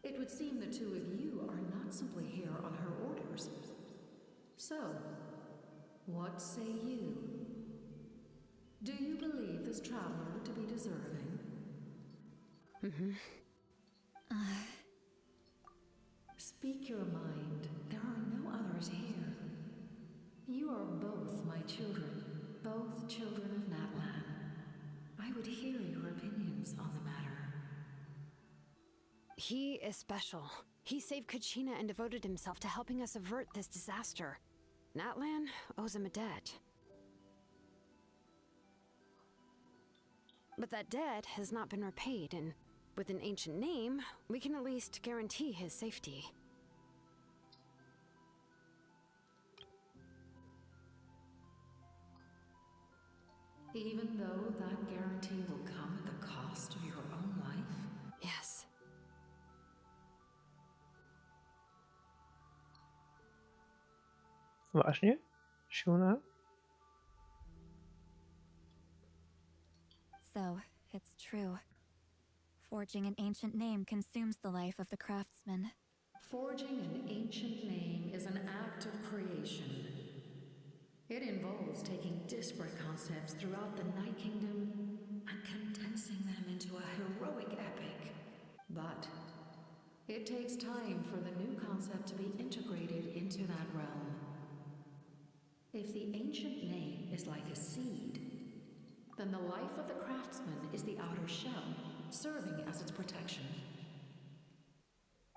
It would seem the two of you are not simply here on her orders. So, what say you? Do you believe this traveler to be deserving? Mm-hmm. Speak your mind. There are no others here. You are both my children, both children of Natlan. I would hear your opinions on the matter. He is special. He saved Kachina and devoted himself to helping us avert this disaster. Natlan owes him a debt. But that debt has not been repaid, and with an ancient name, we can at least guarantee his safety. Even though that guarantee will come at the cost of your own life? Yes. Vážně? Shona? So, it's true. Forging an ancient name consumes the life of the craftsman. Forging an ancient name is an act of creation. It involves taking disparate concepts throughout the Night Kingdom and condensing them into a heroic epic. But it takes time for the new concept to be integrated into that realm. If the ancient name is like a seed, then the life of the craftsman is the outer shell, serving as its protection.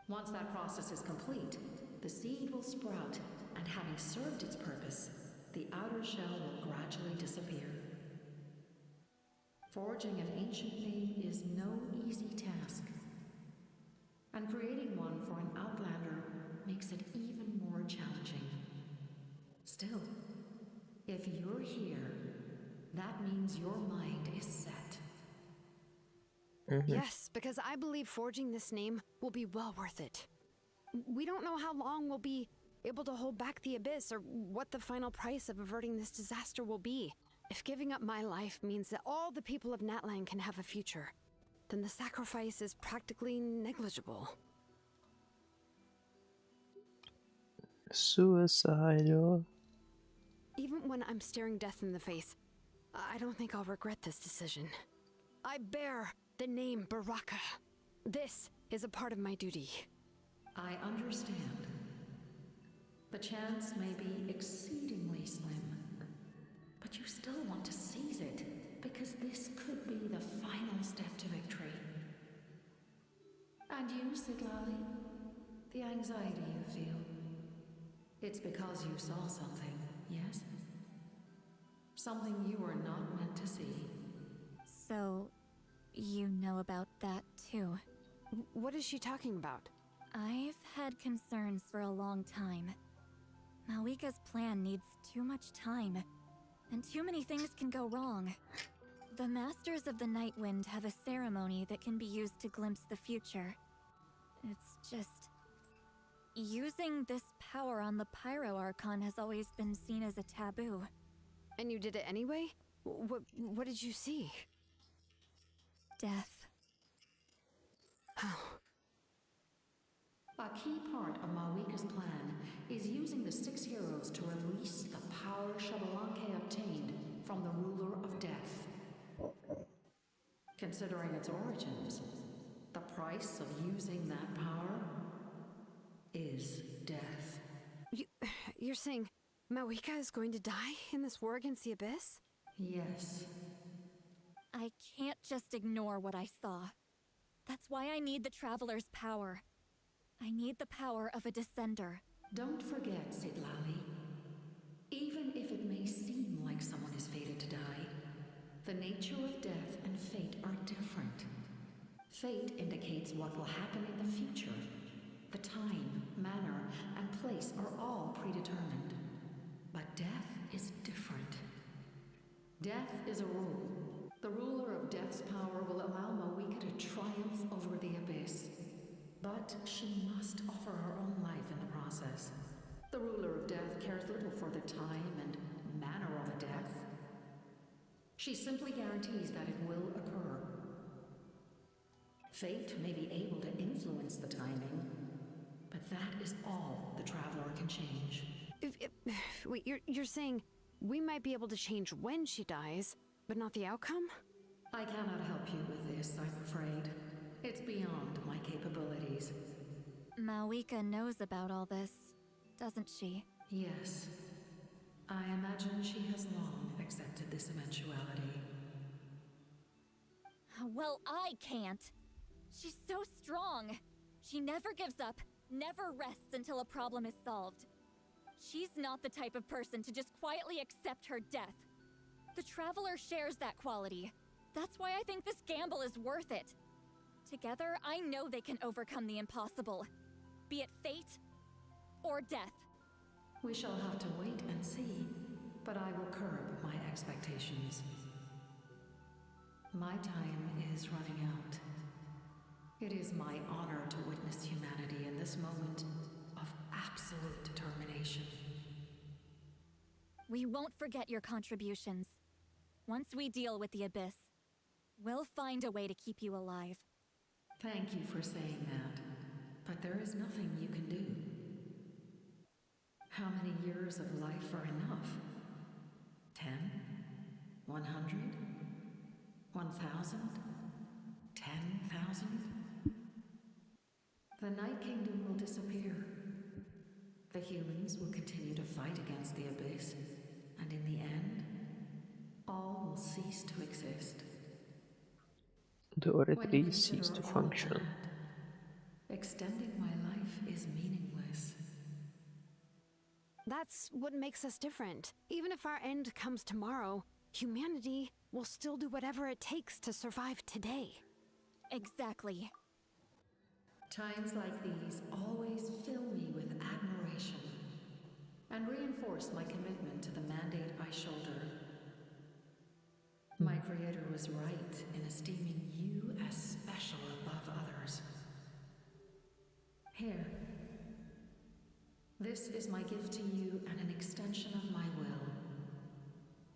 Once that process is complete, the seed will sprout, and having served its purpose, the outer shell will gradually disappear. Forging an ancient name is no easy task, and creating one for an outlander makes it even more challenging. Still, if you're here, that means your mind is set. Yes, because I believe forging this name will be well worth it. We don't know how long we'll be able to hold back the abyss or what the final price of averting this disaster will be. If giving up my life means that all the people of Natlan can have a future, then the sacrifice is practically negligible. Suicidal. Even when I'm staring death in the face, I don't think I'll regret this decision. I bear the name Baraka. This is a part of my duty. I understand. The chance may be exceedingly slim, but you still want to seize it, because this could be the final step to victory. And you, Siglali, the anxiety you feel, it's because you saw something, yes? Something you were not meant to see. So, you know about that too. What is she talking about? I've had concerns for a long time. Mawika's plan needs too much time, and too many things can go wrong. The Masters of the Night Wind have a ceremony that can be used to glimpse the future. It's just... using this power on the Pyro Archon has always been seen as a taboo. And you did it anyway? What did you see? Death. A key part of Mawika's plan is using the 6 heroes to release the power Xbalanque obtained from the ruler of death. Considering its origins, the price of using that power is death. You're saying Mawika is going to die in this war against the Abyss? Yes. I can't just ignore what I saw. That's why I need the Traveler's power. I need the power of a Descender. Don't forget, Citlali. Even if it may seem like someone is fated to die, the nature of death and fate are different. Fate indicates what will happen in the future. The time, manner, and place are all predetermined. But death is different. Death is a rule. The ruler of death's power will allow Mawika to triumph over the Abyss. But she must offer her own life in the process. The ruler of death cares little for the time and manner of a death. She simply guarantees that it will occur. Fate may be able to influence the timing, but that is all the Traveler can change. Wait, you're saying we might be able to change when she dies, but not the outcome? I cannot help you with this, I'm afraid. It's beyond my capabilities. Mawika knows about all this, doesn't she? Yes. I imagine she has long accepted this eventuality. Well, I can't. She's so strong. She never gives up, never rests until a problem is solved. She's not the type of person to just quietly accept her death. The Traveler shares that quality. That's why I think this gamble is worth it. Together, I know they can overcome the impossible. Be it fate or death. We shall have to wait and see, but I will curb my expectations. My time is running out. It is my honor to witness humanity in this moment of absolute determination. We won't forget your contributions. Once we deal with the Abyss, we'll find a way to keep you alive. Thank you for saying that, but there is nothing you can do. How many years of life are enough? 10? 100? 1,000? 10,000? The Night Kingdom will disappear. The humans will continue to fight against the Abyss, and in the end, all will cease to exist. The already ceased to function. Extending my life is meaningless. That's what makes us different. Even if our end comes tomorrow, humanity will still do whatever it takes to survive today. Exactly. Times like these always fill me with admiration and reinforce my commitment to the mandate I shoulder. My Creator was right in esteeming you as special above others. Here. This is my gift to you and an extension of my will.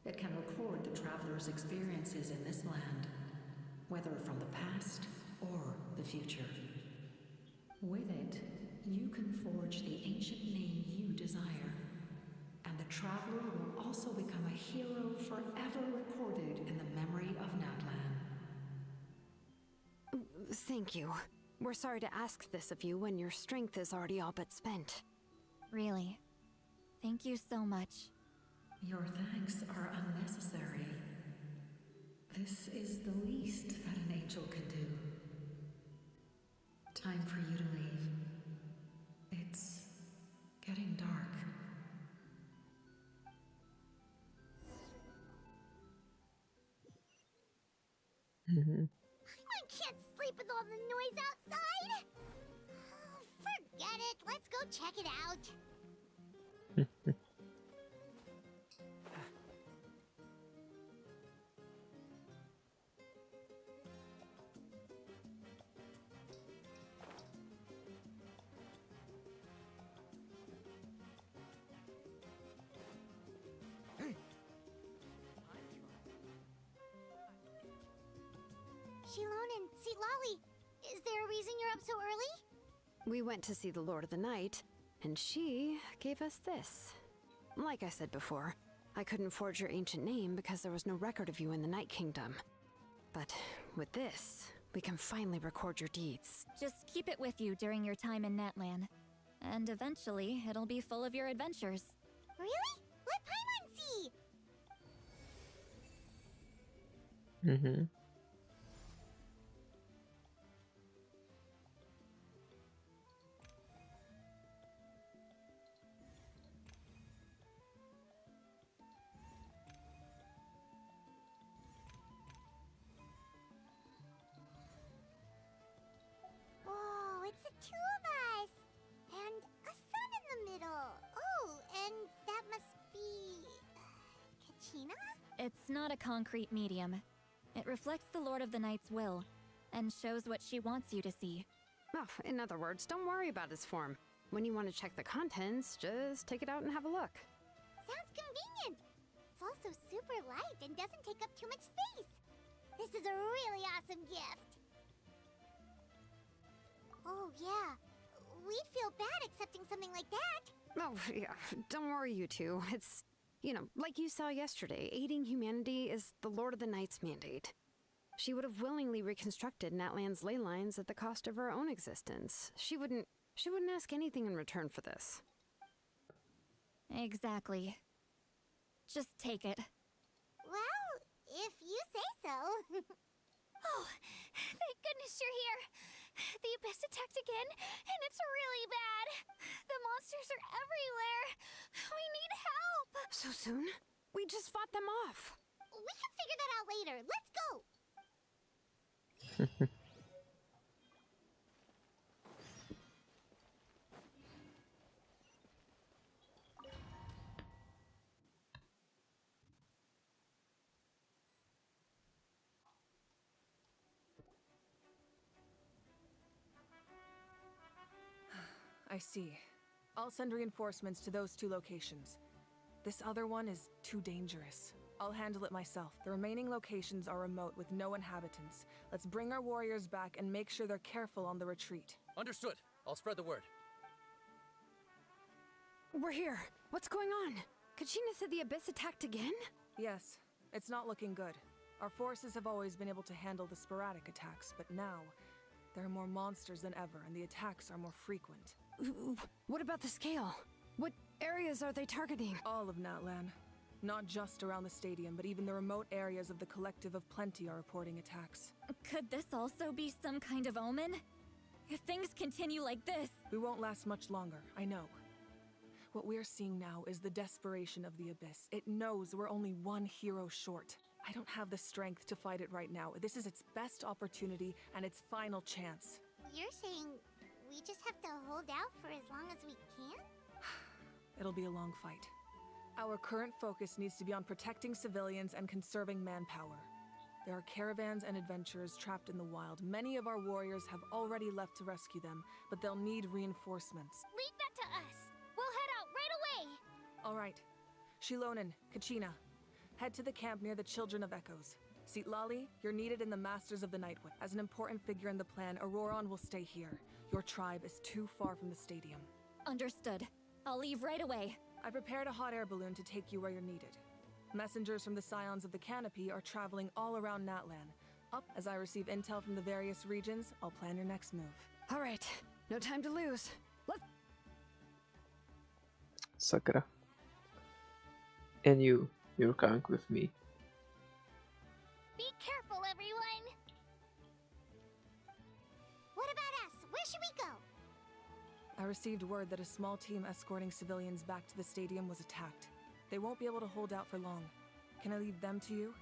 It can record the Traveler's experiences in this land, whether from the past or the future. With it, you can forge the ancient name you desire, and the Traveler will also become a hero forever recorded in the memory of Natlan. Thank you. We're sorry to ask this of you when your strength is already all but spent. Really. Thank you so much. Your thanks are unnecessary. This is the least that an angel can do. Time for you to leave. It's getting dark. I can't sleep with all the noise outside. Oh, forget it. Let's go check it out. Shilon and Citlali, is there a reason you're up so early? We went to see the Lord of the Night, and she gave us this. Like I said before, I couldn't forge your ancient name because there was no record of you in the Night Kingdom. But with this, we can finally record your deeds. Just keep it with you during your time in Natlan. And eventually, it'll be full of your adventures. Really? Mhm. Whoa, it's the two of us! And a sun in the middle! Oh, and that must be... Kachina? It's not a concrete medium. It reflects the Lord of the Night's will, and shows what she wants you to see. Oh, in other words, don't worry about his form. When you want to check the contents, just take it out and have a look. Sounds convenient! It's also super light and doesn't take up too much space. This is a really awesome gift. Oh, yeah. We'd feel bad accepting something like that. Oh, yeah, don't worry, you two. It's, you know, like you saw yesterday, aiding humanity is the Lord of the Night's mandate. She would have willingly reconstructed Natlan's ley lines at the cost of her own existence. She wouldn't ask anything in return for this. Exactly. Just take it. Well, if you say so. Oh, thank goodness you're here. The Abyss attacked again, and it's really bad. The monsters are everywhere. We need help. So soon? We just fought them off. We can figure that out later. Let's go. I see. I'll send reinforcements to those two locations. This other one is too dangerous. I'll handle it myself. The remaining locations are remote with no inhabitants. Let's bring our warriors back and make sure they're careful on the retreat. Understood. I'll spread the word. We're here. What's going on? Kachina said the Abyss attacked again? Yes, it's not looking good. Our forces have always been able to handle the sporadic attacks, but now there are more monsters than ever, and the attacks are more frequent. What about the scale? What areas are they targeting? All of Natlan. Not just around the stadium, but even the remote areas of the Collective of Plenty are reporting attacks. Could this also be some kind of omen? If things continue like this... We won't last much longer, I know. What we're seeing now is the desperation of the Abyss. It knows we're only one hero short. I don't have the strength to fight it right now. This is its best opportunity and its final chance. You're saying we just have to hold out for as long as we can? It'll be a long fight. Our current focus needs to be on protecting civilians and conserving manpower. There are caravans and adventurers trapped in the wild. Many of our warriors have already left to rescue them, but they'll need reinforcements. Leave that to us! We'll head out right away! All right. Shilonen, Kachina, head to the camp near the Children of Echoes. Sitlali, you're needed in the Masters of the Nightwind. As an important figure in the plan, Auroron will stay here. Your tribe is too far from the stadium. Understood. I'll leave right away. I prepared a hot air balloon to take you where you're needed. Messengers from the Scions of the Canopy are traveling all around Natlan. As I receive intel from the various regions, I'll plan your next move. All right. No time to lose. Let's... Sakura. And you're coming with me. Be careful, everyone! What about us? Where should we go? I received word that a small team escorting civilians back to the stadium was attacked. They won't be able to hold out for long. Can I leave them to you?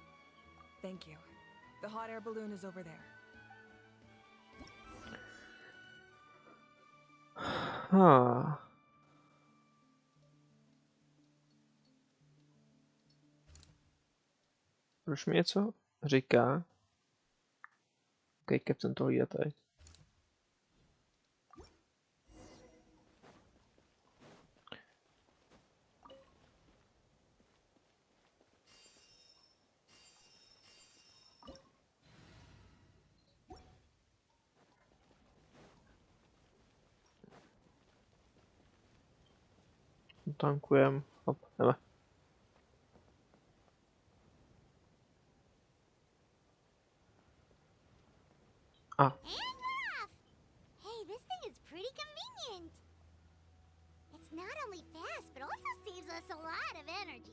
Thank you. The hot air balloon is over there. Proč mi něco říká? OK, Captain to hlídá tady. Tankujem. Hop, jdeme. And we're off! Hey, this thing is pretty convenient. It's not only fast, but also saves us a lot of energy.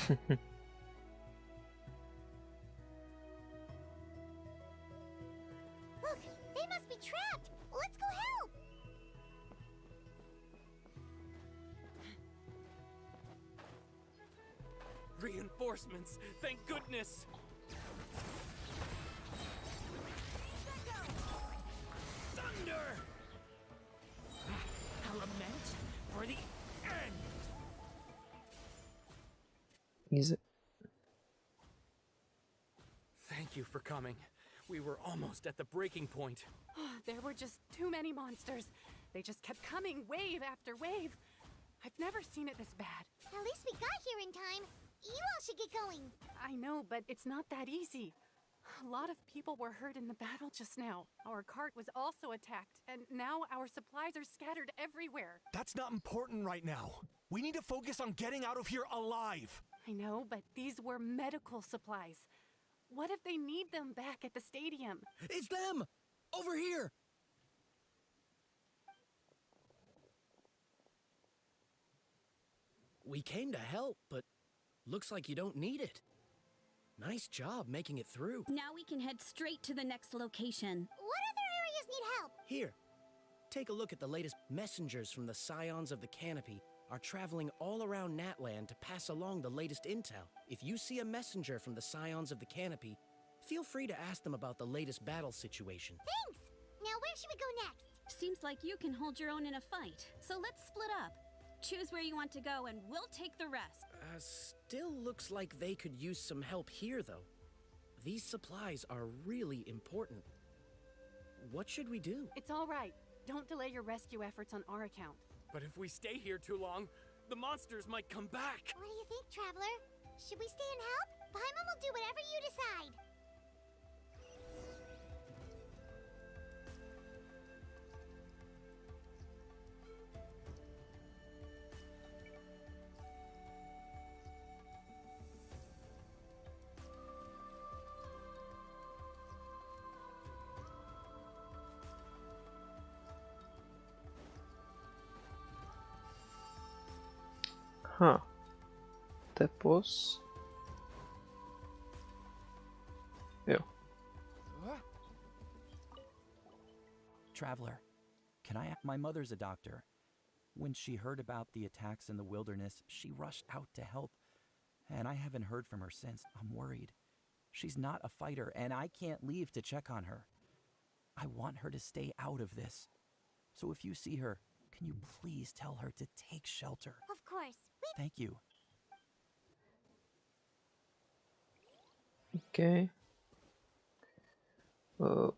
Look, they must be trapped. Let's go help. Reinforcements! Thank goodness! Thunder! A lament for the end! Easy. Thank you for coming. We were almost at the breaking point. There were just too many monsters. They just kept coming, wave after wave. I've never seen it this bad. At least we got here in time. You all should get going. I know, but it's not that easy. A lot of people were hurt in the battle just now. Our cart was also attacked, and now our supplies are scattered everywhere. That's not important right now. We need to focus on getting out of here alive. I know, but these were medical supplies. What if they need them back at the stadium? It's them! Over here! We came to help, but looks like you don't need it. Nice job making it through. Now we can head straight to the next location. What other areas need help? Here, take a look at the latest messengers from the Scions of the Canopy are traveling all around Natlan to pass along the latest intel. If you see a messenger from the Scions of the Canopy, feel free to ask them about the latest battle situation. Thanks! Now where should we go next? Seems like you can hold your own in a fight, so let's split up. Choose where you want to go and we'll take the rest. Still looks like they could use some help here, though. These supplies are really important. What should we do? It's all right. Don't delay your rescue efforts on our account. But if we stay here too long, the monsters might come back. What do you think, Traveler? Should we stay and help? Paimon will do whatever you decide. Huh. Tepos. Jo. Traveler, can I? My mother's a doctor. When she heard about the attacks in the wilderness, she rushed out to help. And I haven't heard from her since. I'm worried. She's not a fighter, and I can't leave to check on her. I want her to stay out of this. So if you see her, can you please tell her to take shelter? Of course. Thank you. Okay. Jo.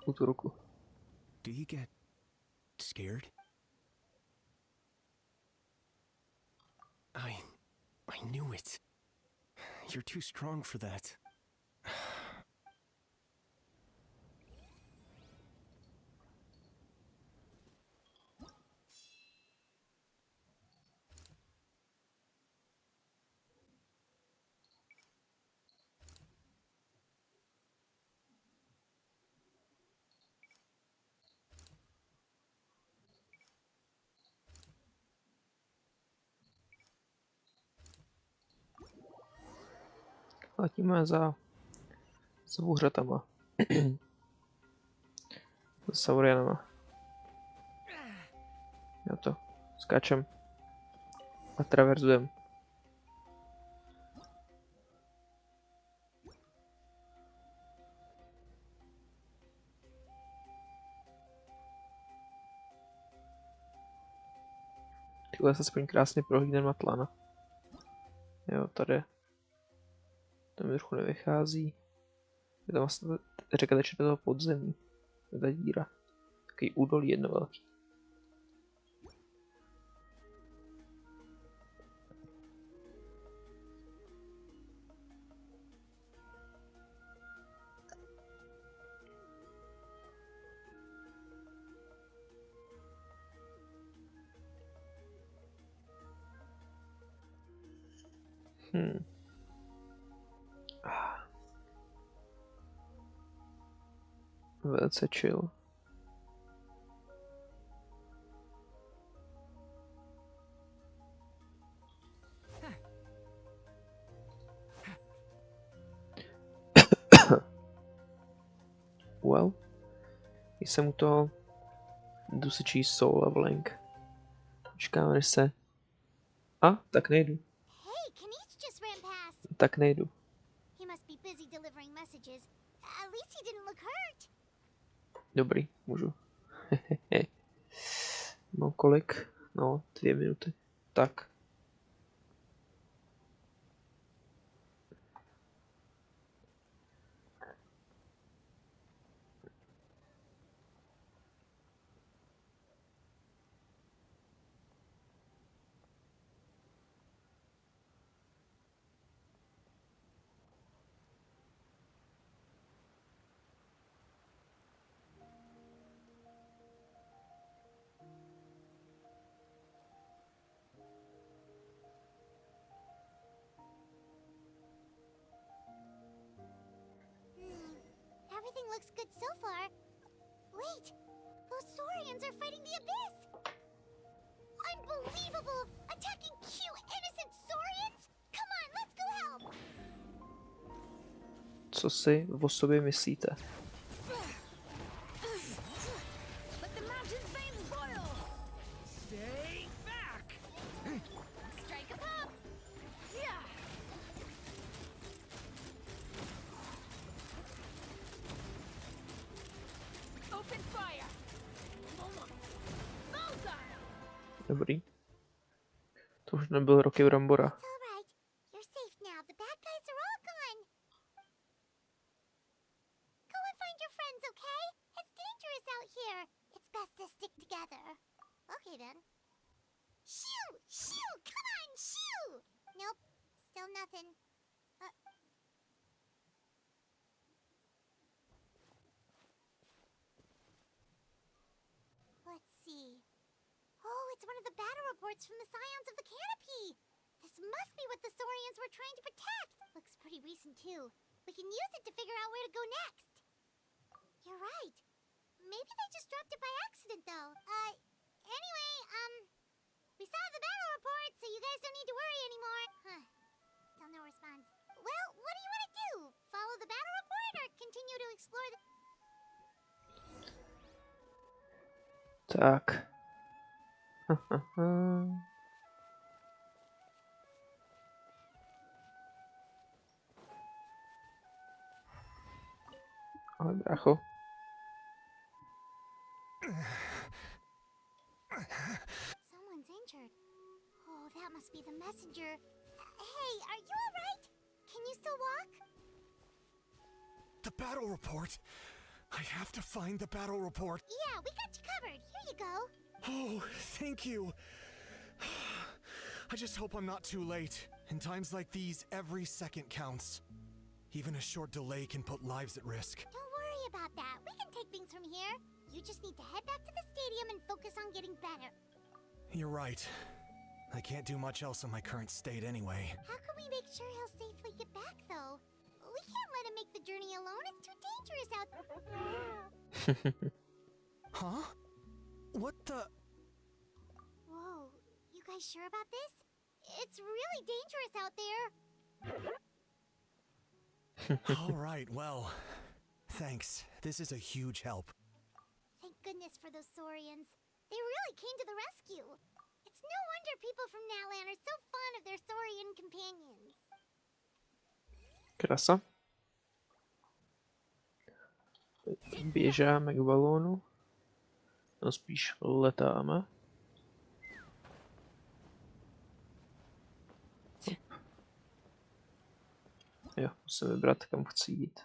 Tu ruku. Do you get scared? I knew it. You're too strong for that. Letíme za bouhřatama. Za saurianama. Jo to. Skáčem. A traverzujem. Tyhle se aspoň krásně prohlídnem Natlana. Jo, tady. To mi trochu nevychází. Je tam vlastně řeka teče do toho podzemí. Je ta díra. Takový údolí jedno velký. Velice chill. Jsem u toho. Jdu si číst Soul Leveling. Počkáme, než se... A, tak nejdu. Hey, Kanish just ran past. Tak nejdu. He must be busy delivering messages. At least he didn't look hurt. Dobrý, můžu. No kolik? No, 2 minuty. Tak. Everything looks good so far. Wait, those Saurians are fighting the abyss. Unbelievable! Attacking cute, innocent Saurians? Come on, let's go help! Co si o sobě myslíte? Let the mountain's veins boil. Stay back. Strike 'em up. Yeah. Open fire. Bullseye. Dobrý. To už nebyl Roky Brambora. Alright, you're safe now. The bad guys are all gone. Go and find your friends, okay? It's dangerous out here. It's best to stick together. Okay then. Shoo! Shoo! Come on, shoo! Nope, still nothing. Let's see. Oh, it's one of the battle reports from the Scions of the Canopy. This must be what the Saurians were trying to protect. Looks pretty recent too. We can use it to figure out where to go next. You're right. Maybe they just dropped it by accident though. Anyway, we saw the battle report, so you guys don't need to worry anymore. Huh. Still no response. Well, what do you want to do? Follow the battle report or continue to explore the... Tak. Ale brácho. Someone's injured. Oh, that must be the messenger. Hey, are you alright? Can you still walk? The battle report. I have to find the battle report. Yeah, we got you covered. Here you go. Oh, thank you. I just hope I'm not too late. In times like these, every second counts. Even a short delay can put lives at risk. Don't worry about that. We can take things from here. You just need to head back to the stadium and focus on getting better. You're right. I can't do much else in my current state anyway. How can we make sure he'll safely get back, though? We can't let him make the journey alone. It's too dangerous out there. Huh? What the... Whoa, you guys sure about this? It's really dangerous out there. All right, well, thanks. This is a huge help. Thank goodness for those Saurians. They really came to the rescue. It's no wonder people from Natlan are so fond of their Saurian companions. Krasa. Běžáme k balónu. No spíš letáme. Jo, musím vybrat, kam chci jít.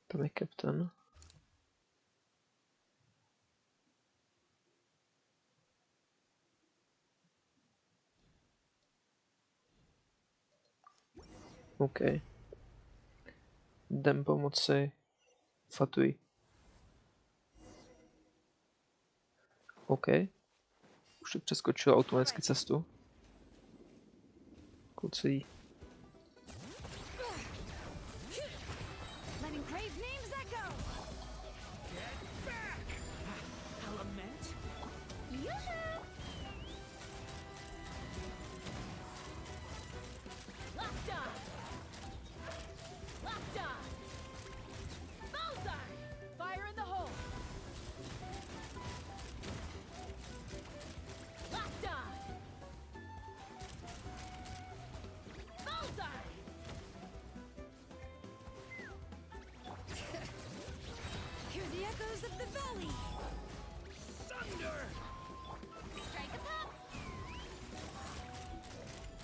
Tam je kapten. OK. Jdem pomoci Fatui. OK. Už to přeskočilo automaticky cestu. Kluci. echoes of the valley. Thunder! Strike a pop.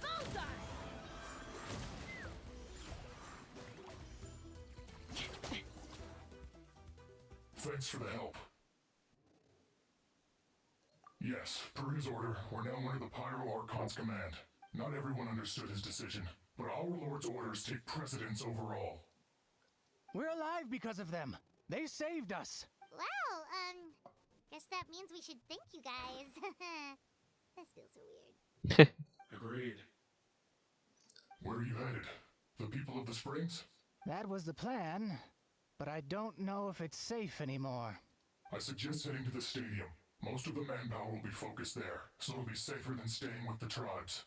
Bullseye. Thanks for the help. Yes, per his order, we're now under the Pyro Archon's command. Not everyone understood his decision, but our Lord's orders take precedence over all. We're alive because of them. They saved us. Well, guess that means we should thank you guys. That feels so weird. Agreed. Where are you headed? The people of the Springs? That was the plan, but I don't know if it's safe anymore. I suggest heading to the stadium. Most of the manpower will be focused there, so it'll be safer than staying with the tribes.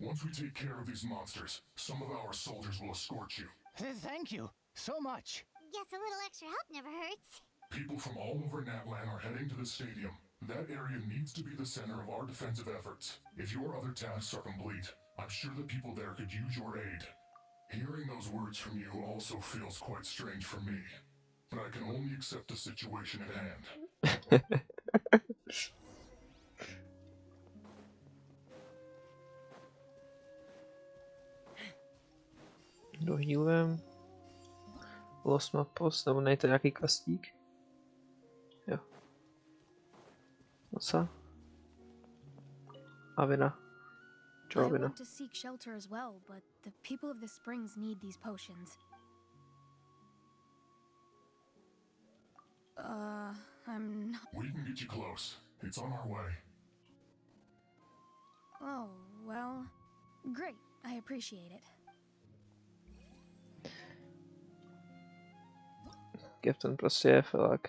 Once we take care of these monsters, some of our soldiers will escort you. Thank you so much. Guess a little extra help never hurts. People from all over Natlan are heading to the stadium. That area needs to be the center of our defensive efforts. If your other tasks are complete, I'm sure the people there could use your aid. Hearing those words from you also feels quite strange for me, but I can only accept the situation at hand. Dohýlem. Lost Mapos, nebo nejde nějaký kvastík? Jo. No co? Avina. Čo I Avina? want to seek shelter as well, but the people of the Springs need these potions. I'm not... We can get you close. It's on our way. Oh, well... Great, I appreciate it. Captain prostě je felák.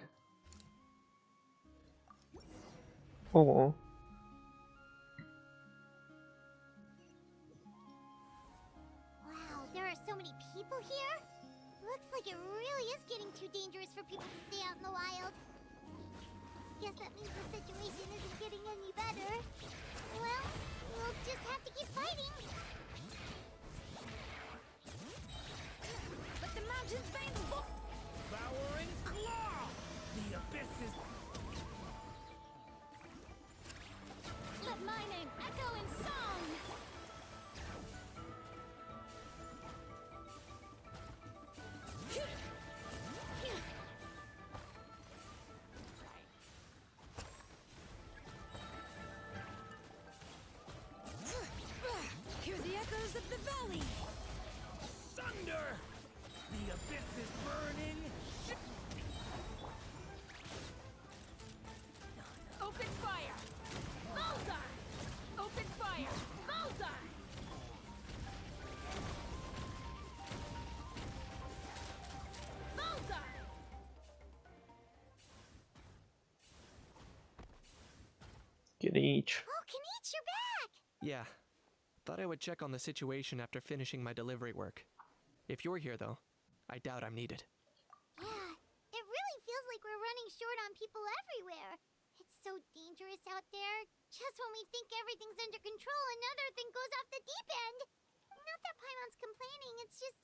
Oh. Wow, there are so many people here. Looks like it really is getting too dangerous for people to stay out in the wild. Guess that means the situation isn't getting any better. Well, we'll just have to keep fighting. But the mountain's veins book. Devouring claw! The abyss is... Let my name echo in song. Hear the echoes of the valley. Thunder! The abyss is burning. Open fire. Bullseye. Open fire. Bullseye. Bullseye. Kenič. Oh, Kenichi, you're back! Yeah. Thought I would check on the situation after finishing my delivery work. If you're here, though, I doubt I'm needed. Yeah, it really feels like we're running short on people everywhere. It's so dangerous out there. Just when we think everything's under control, another thing goes off the deep end. Not that Paimon's complaining, it's just...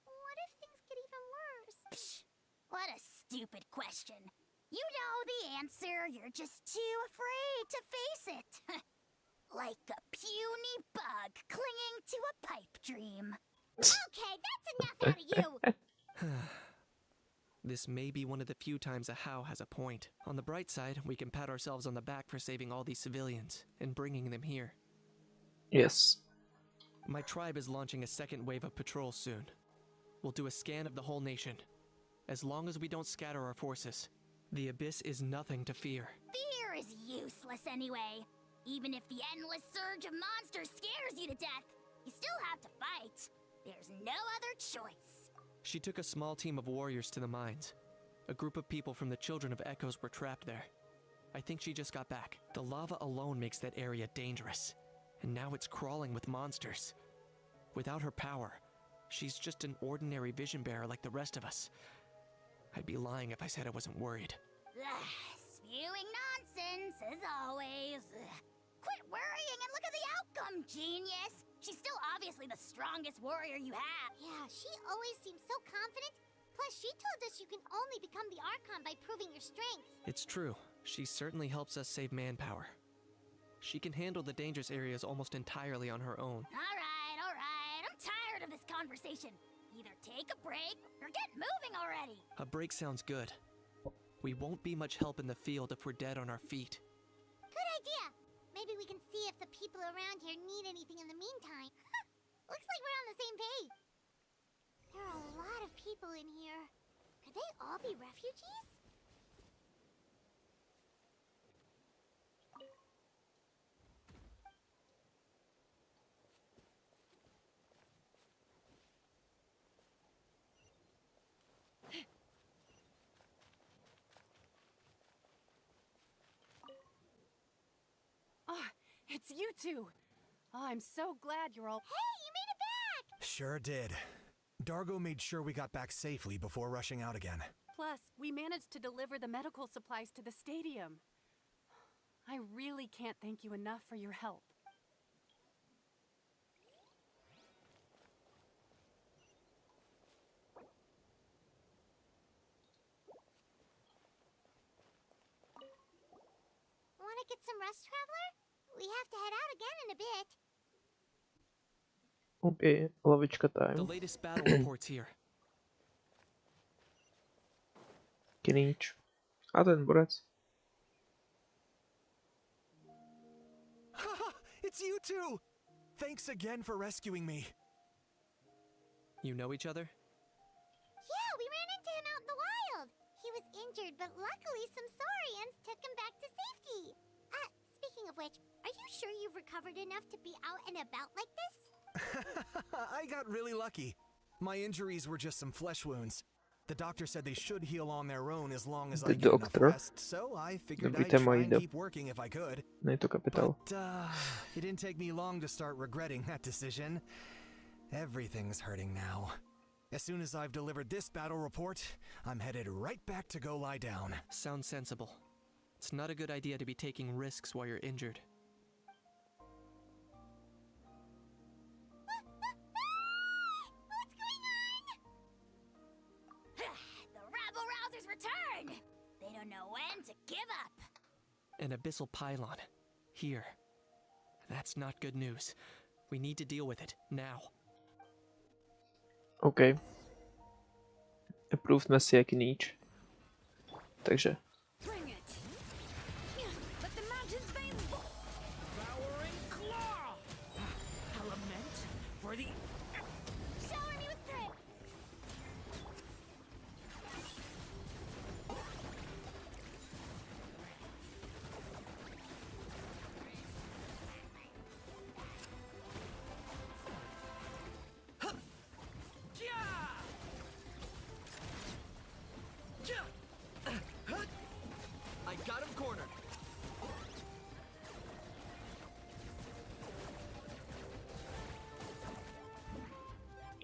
What if things get even worse? Psh, what a stupid question. You know the answer, you're just too afraid to face it. Like a puny bug clinging to a pipe dream. Okay, that's enough out of you! This may be one of the few times a How has a point. On the bright side, we can pat ourselves on the back for saving all these civilians and bringing them here. Yes. My tribe is launching a second wave of patrols soon. We'll do a scan of the whole nation. As long as we don't scatter our forces, the Abyss is nothing to fear. Fear is useless anyway. Even if the endless surge of monsters scares you to death, you still have to fight. There's no other choice. She took a small team of warriors to the mines. A group of people from the Children of Echoes were trapped there. I think she just got back. The lava alone makes that area dangerous. And now it's crawling with monsters. Without her power, she's just an ordinary vision bearer like the rest of us. I'd be lying if I said I wasn't worried. Spewing nonsense, as always. Quit worrying and look at the outcome, genius! She's still obviously the strongest warrior you have. Yeah, she always seems so confident. Plus, she told us you can only become the Archon by proving your strength. It's true. She certainly helps us save manpower. She can handle the dangerous areas almost entirely on her own. All right. I'm tired of this conversation. Either take a break or get moving already. A break sounds good. We won't be much help in the field if we're dead on our feet. Good idea. Maybe we can see if the people around here need anything in the meantime. Looks like we're on the same page. There are a lot of people in here. Could they all be refugees? Oh, it's you two. Oh, I'm so glad you're all— Hey, you made it back! Sure did. Dargo made sure we got back safely before rushing out again. Plus, we managed to deliver the medical supplies to the stadium. I really can't thank you enough for your help. Want to get some rest, Traveler? We have to head out again in a bit. Okay, lavička time. The latest battle reports here. Kníč. A ten borec. It's you two! Thanks again for rescuing me. You know each other? Yeah, we ran into him out in the wild. He was injured, but luckily some Saurians took him back to safety. Speaking of which, are you sure you've recovered enough to be out and about like this? I got really lucky. My injuries were just some flesh wounds. The doctor said they should heal on their own as long as I get enough rest, so I figured I'd try and keep working if I could. But it didn't take me long to start regretting that decision. Everything's hurting now. As soon as I've delivered this battle report, I'm headed right back to go lie down. Sounds sensible. It's not a good idea to be taking risks while you're injured. What's going on? The rabble-rousers return! They don't know when to give up. An abyssal pylon. Here. That's not good news. We need to deal with it, now. OK. Approved si je kníč. Takže.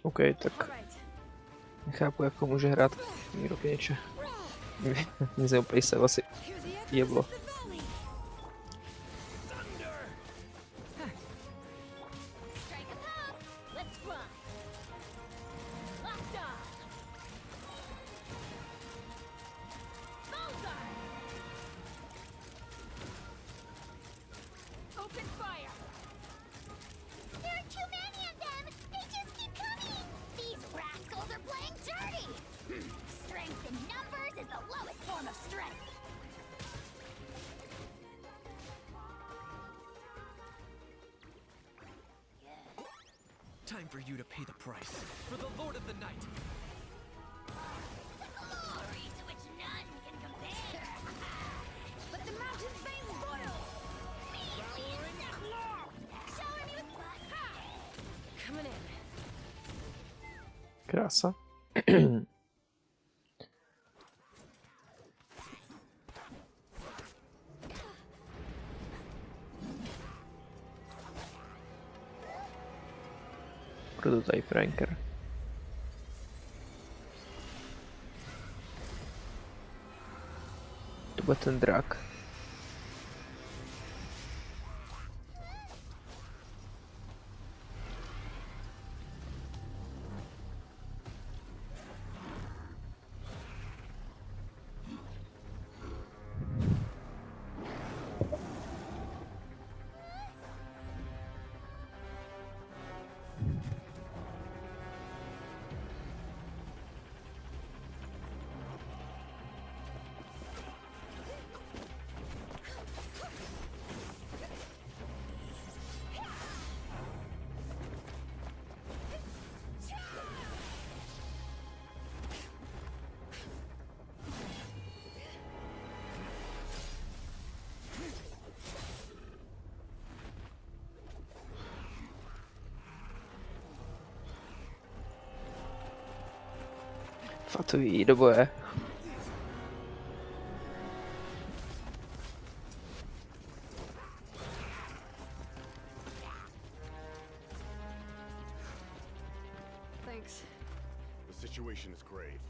OK, tak nechápu, jak to může hrát někdo k něče. Nic neopej se asi jeblo. Time for you to pay the price. For the Lord of the Night. Glory to which none can compare. But the mountain's veins boil. Shower me with Coming in. Krása. Prototype ranker. To byl ten drak. Fatují do boje. Thanks. The situation is grave.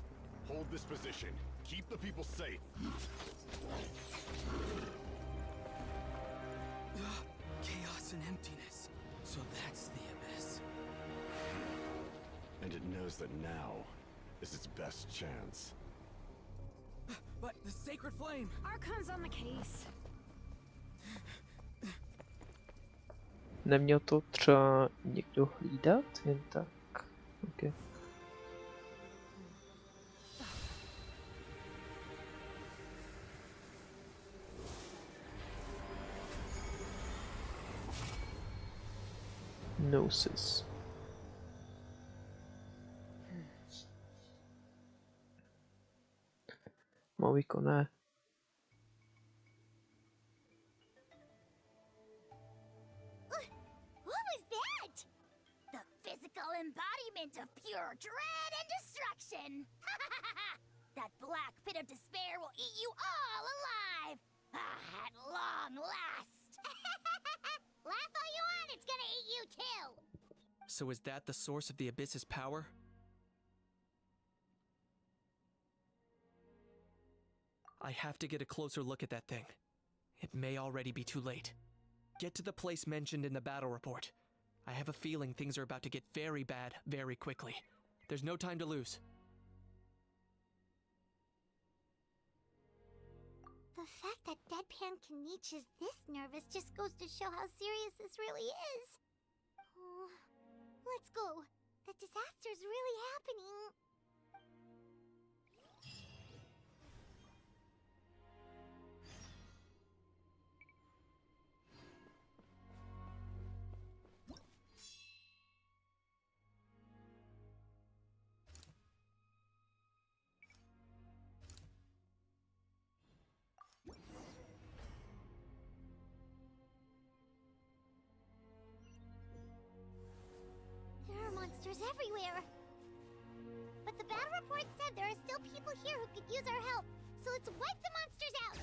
Hold this position. Keep the people safe. Chaos and emptiness. So that's the abyss. And it knows that now is its best chance. But the sacred flame! Archon's on the case. Neměl to třeba někdo hlídat? Jen tak. Okay. Gnosis. Maviko ne. What was that? The physical embodiment of pure dread and destruction. That black pit of despair will eat you all alive. At long last. Laugh all you want, it's gonna eat you too. So is that the source of the Abyss's power? I have to get a closer look at that thing. It may already be too late. Get to the place mentioned in the battle report. I have a feeling things are about to get very bad very quickly. There's no time to lose. The fact that Deadpan Kaniche is this nervous just goes to show how serious this really is. Oh, let's go. The disaster's really happening. There are monsters everywhere. But the battle report said there are still people here who could use our help. So let's wipe the monsters out.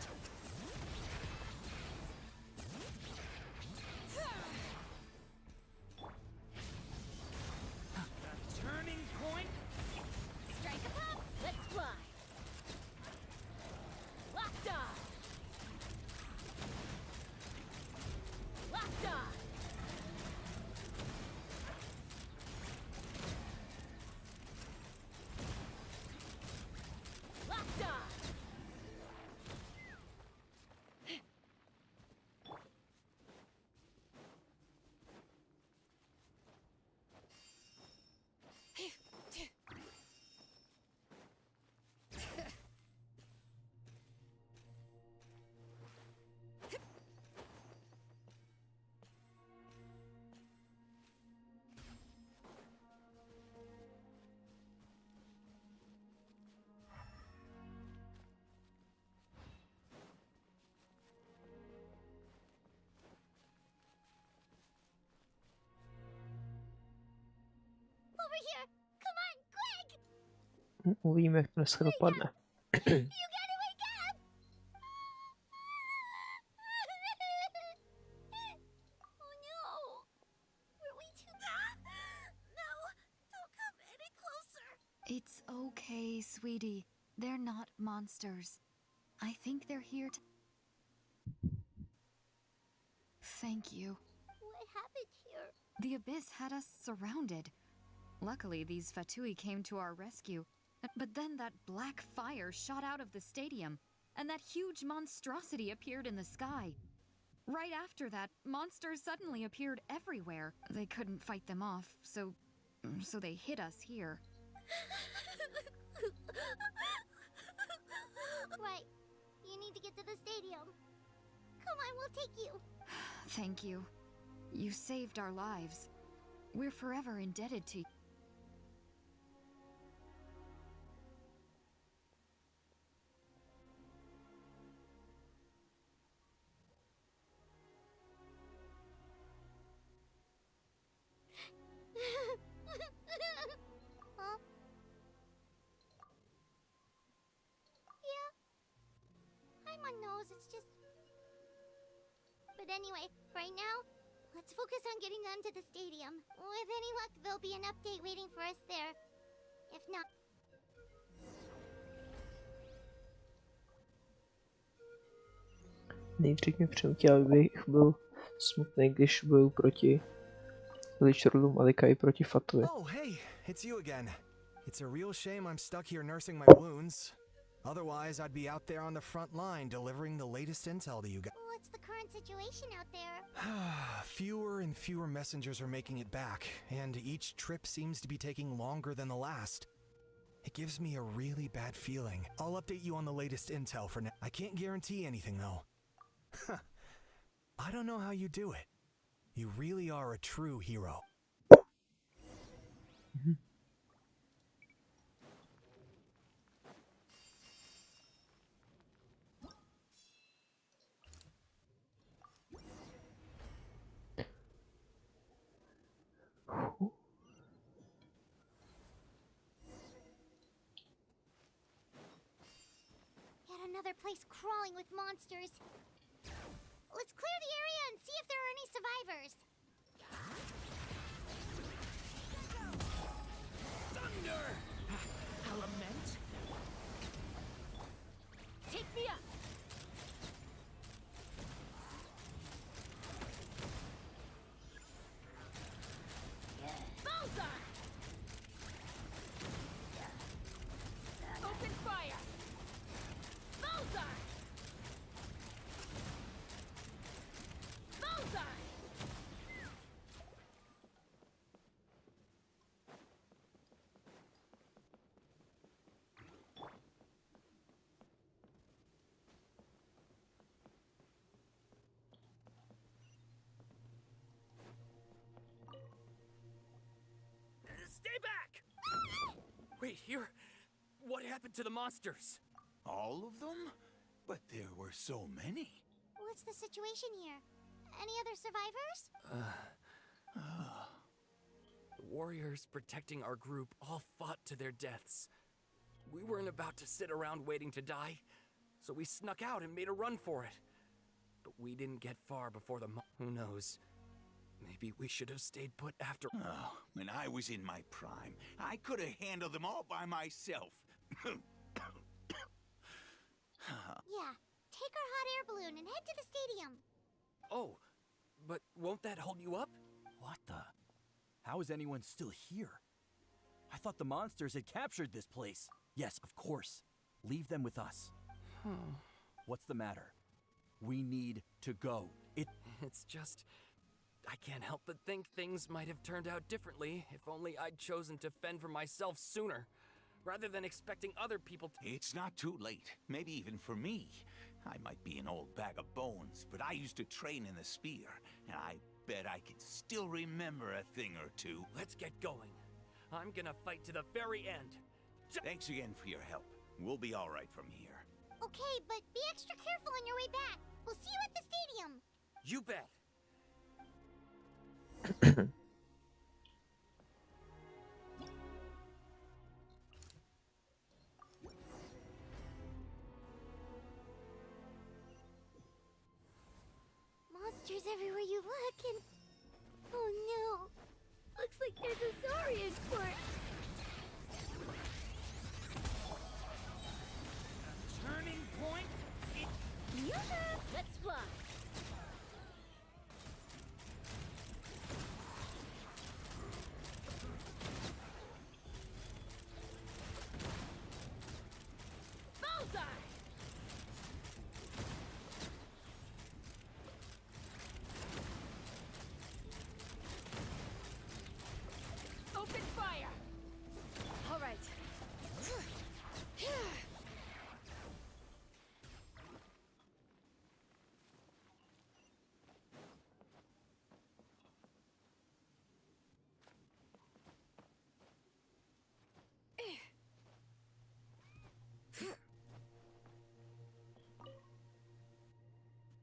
Turning point. Strike a pop. Let's fly. Locked on. Locked on. Locked on. Over here. Come on, quick. Uvidíme, jak to dneska dopadne. You gotta wake up. Oh no. Were we too bad? No, don't come any closer. It's okay, sweetie. They're not monsters. I think they're here to... Thank you. What happened here? The Abyss had us surrounded. Luckily, these Fatui came to our rescue. But then that black fire shot out of the stadium, and that huge monstrosity appeared in the sky. Right after that, monsters suddenly appeared everywhere. They couldn't fight them off, so they hit us here. Right. You need to get to the stadium. Come on, we'll take you. Thank you. You saved our lives. We're forever indebted to you. Huh? Paimon knows, it's just... But anyway, right now, let's focus on getting them to the stadium. With any luck, there'll be an update waiting for us there. If not... Nejdřív mě přinutila, abych byl smutný, když bojuju proti Lichrodům a Likai proti Fatovi. Oh, hey, it's you again. It's a real shame I'm stuck here nursing my wounds. Otherwise, I'd be out there on the front line delivering the latest intel to you guys. What's the current situation out there? Fewer and fewer messengers are making it back, and each trip seems to be taking longer than the last. It gives me a really bad feeling. I'll update you on the latest intel for now. I can't guarantee anything, though. I don't know how you do it. You really are a true hero. Yet another place crawling with monsters. Let's clear the area and see if there are any survivors. Thunder! Element? Take me up! Bullseye! Open fire! Bullseye! Bullseye! Stay back! Wait, here? What happened to the monsters? All of them? But there were so many. What's the situation here? Any other survivors? The warriors protecting our group all fought to their deaths. We weren't about to sit around waiting to die, so we snuck out and made a run for it. But we didn't get far before who knows? Maybe we should have stayed put after. Oh, when I was in my prime, I could have handled them all by myself. Yeah, take our hot air balloon and head to the stadium. Oh, but won't that hold you up? What the? How is anyone still here? I thought the monsters had captured this place. Yes, of course. Leave them with us. What's the matter? We need to go. It's just... I can't help but think things might have turned out differently if only I'd chosen to fend for myself sooner, rather than expecting other people to... It's not too late. Maybe even for me. I might be an old bag of bones, but I used to train in the spear, and I bet I can still remember a thing or two. Let's get going. I'm gonna fight to the very end. Thanks again for your help. We'll be all right from here. Okay, but be extra careful on your way back. We'll see you at the stadium. You bet. Monsters everywhere you look, and... Oh no! Looks like there's a Saurian corpse! Turning point? Yoo-hoo! Let's fly. Bullseye! Open fire! All right.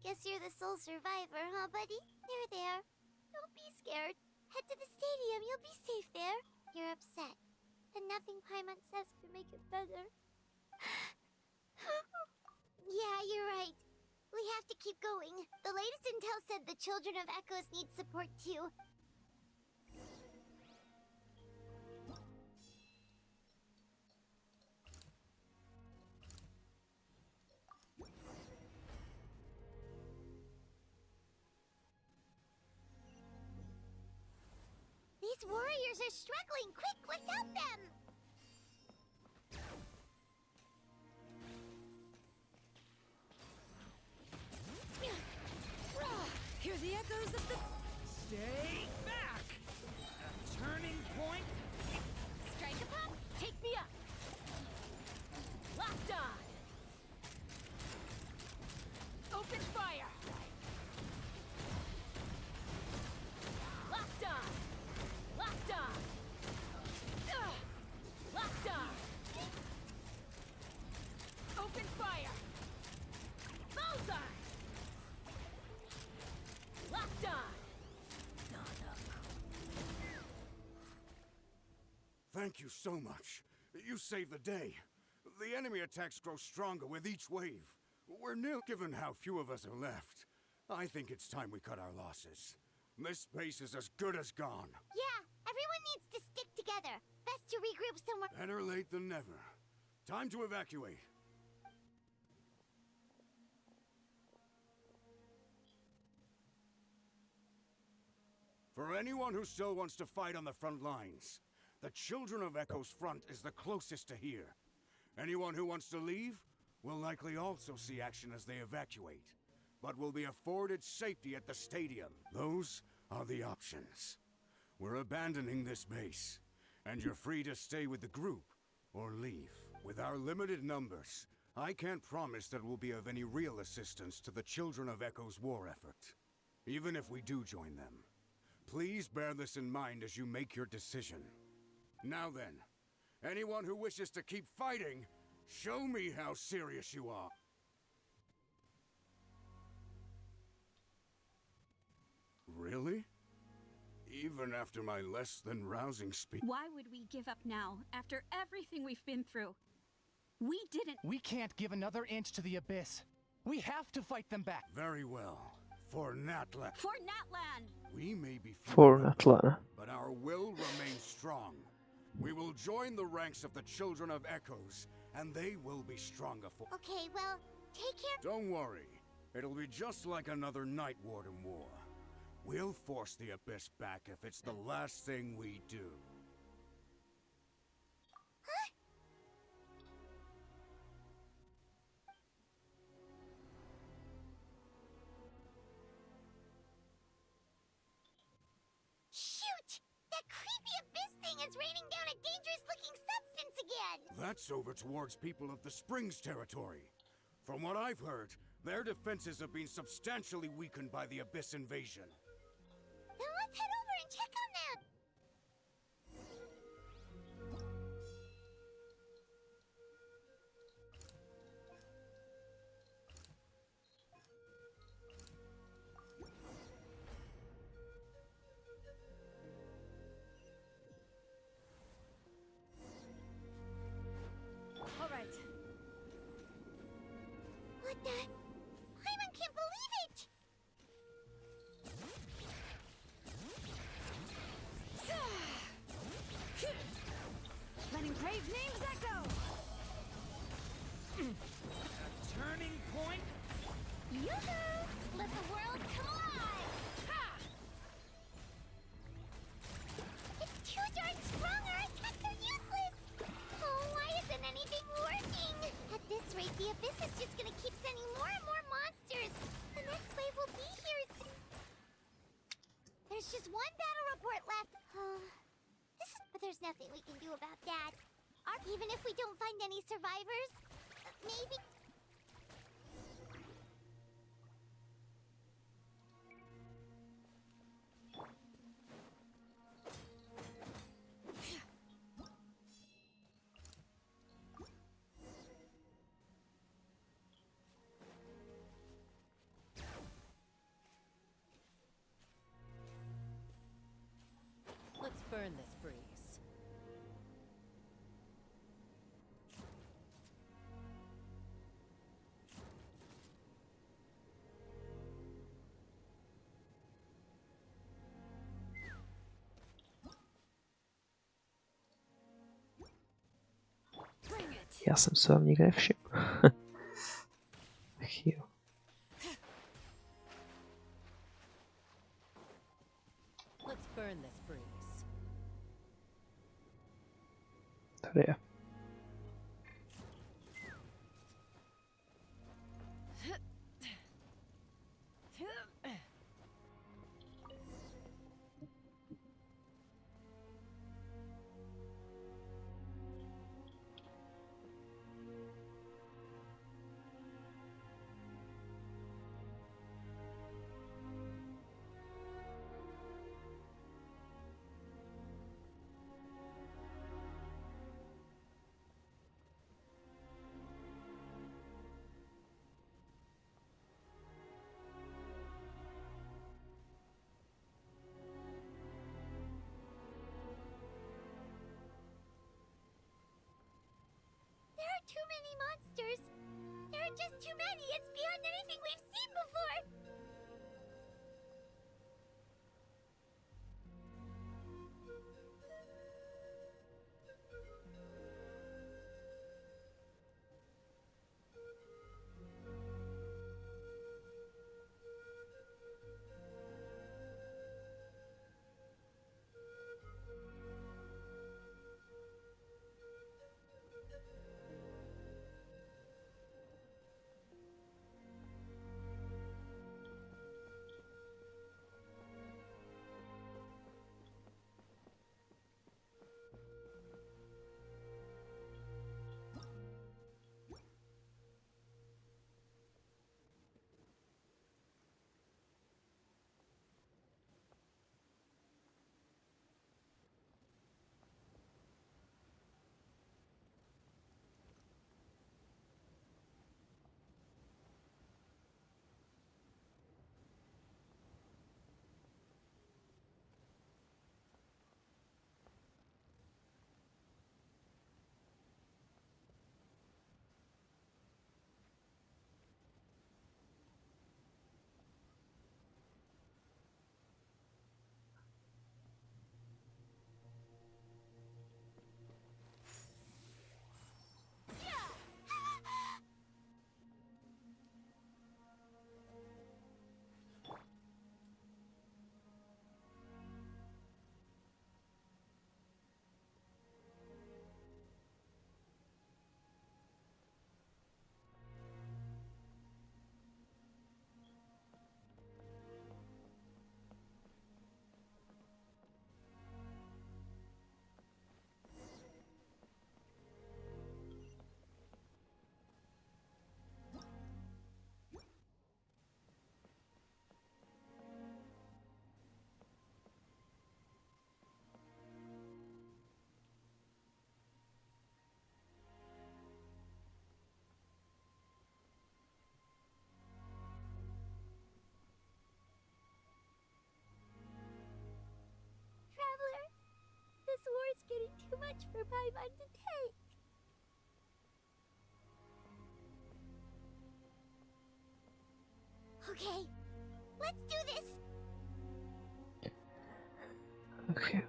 Guess you're the sole survivor, huh, buddy? There. Don't be scared. Head to the stadium, you'll be safe there. You're upset, and nothing Paimon says can make it better. Yeah, you're right. have to keep going. The latest intel said the Children of Echoes need support too. These warriors are struggling. Quick, let's help them! Hear the echoes of the... Stay back! A turning point? Strike a pop, take me up! Locked on! Open fire! Locked on! Locked on! Locked on! Open fire! Bullseye! Locked on! Thank you so much. You saved the day. The enemy attacks grow stronger with each wave. We're nil given how few of us are left. I think it's time we cut our losses. This space is as good as gone. Yeah, everyone needs to stick together. Best to regroup somewhere. Better late than never. Time to evacuate. For anyone who still wants to fight on the front lines, the Children of Echo's front is the closest to here. Anyone who wants to leave will likely also see action as they evacuate, but will be afforded safety at the stadium. Those are the options. We're abandoning this base, and you're free to stay with the group or leave. With our limited numbers, I can't promise that we'll be of any real assistance to the Children of Echo's war effort. Even if we do join them, please bear this in mind as you make your decision. Now then, anyone who wishes to keep fighting, show me how serious you are. Really? Even after my less than rousing speech? Why would we give up now, after everything we've been through? We didn't... We can't give another inch to the Abyss. We have to fight them back. Very well. For Natlan. For Natlan! We may be few, For Natlan. but our will remains strong. We will join the ranks of the Children of Echoes, and they will be stronger for... Okay, well, take care... Don't worry. It'll be just like another Night Warden war. We'll force the Abyss back if it's the last thing we do. Shoot! That creepy abyss thing is raining down a dangerous-looking substance again! That's over towards people of the Springs territory. From what I've heard, their defenses have been substantially weakened by the Abyss invasion. Then let's head over and check on them! All right. What the... Paimon can't believe it! Letting brave names echo! A turning point? Yoo-hoo! Let the world come alive! Ha! It's too darn strong, our attacks are useless! Oh, why isn't anything working? At this rate, the Abyss is just gonna keep sending more and more monsters! The next wave will be here soon. There's just one battle report left. But there's nothing we can do about that. Even if we don't find any survivors, maybe... Let's burn this breeze. Já jsem se vám nikdy nevšiml. Jo. Let's burn this breeze. Tady je. There are too many monsters. There are just too many. It's beyond anything we've seen before. Traveler, this war's getting too much for Paimon to take. Okay, let's do this. Okay.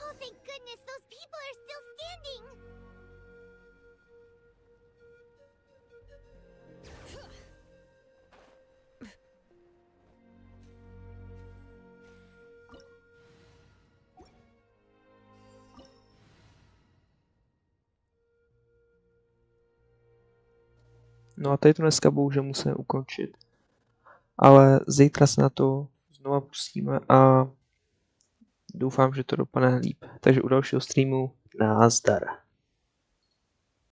Oh, thank goodness those people are still standing! No a tady to dneska bohužel musíme ukončit. Ale zítra se na to znova pustíme a doufám, že to dopadne líp. Takže u dalšího streamu nazdar.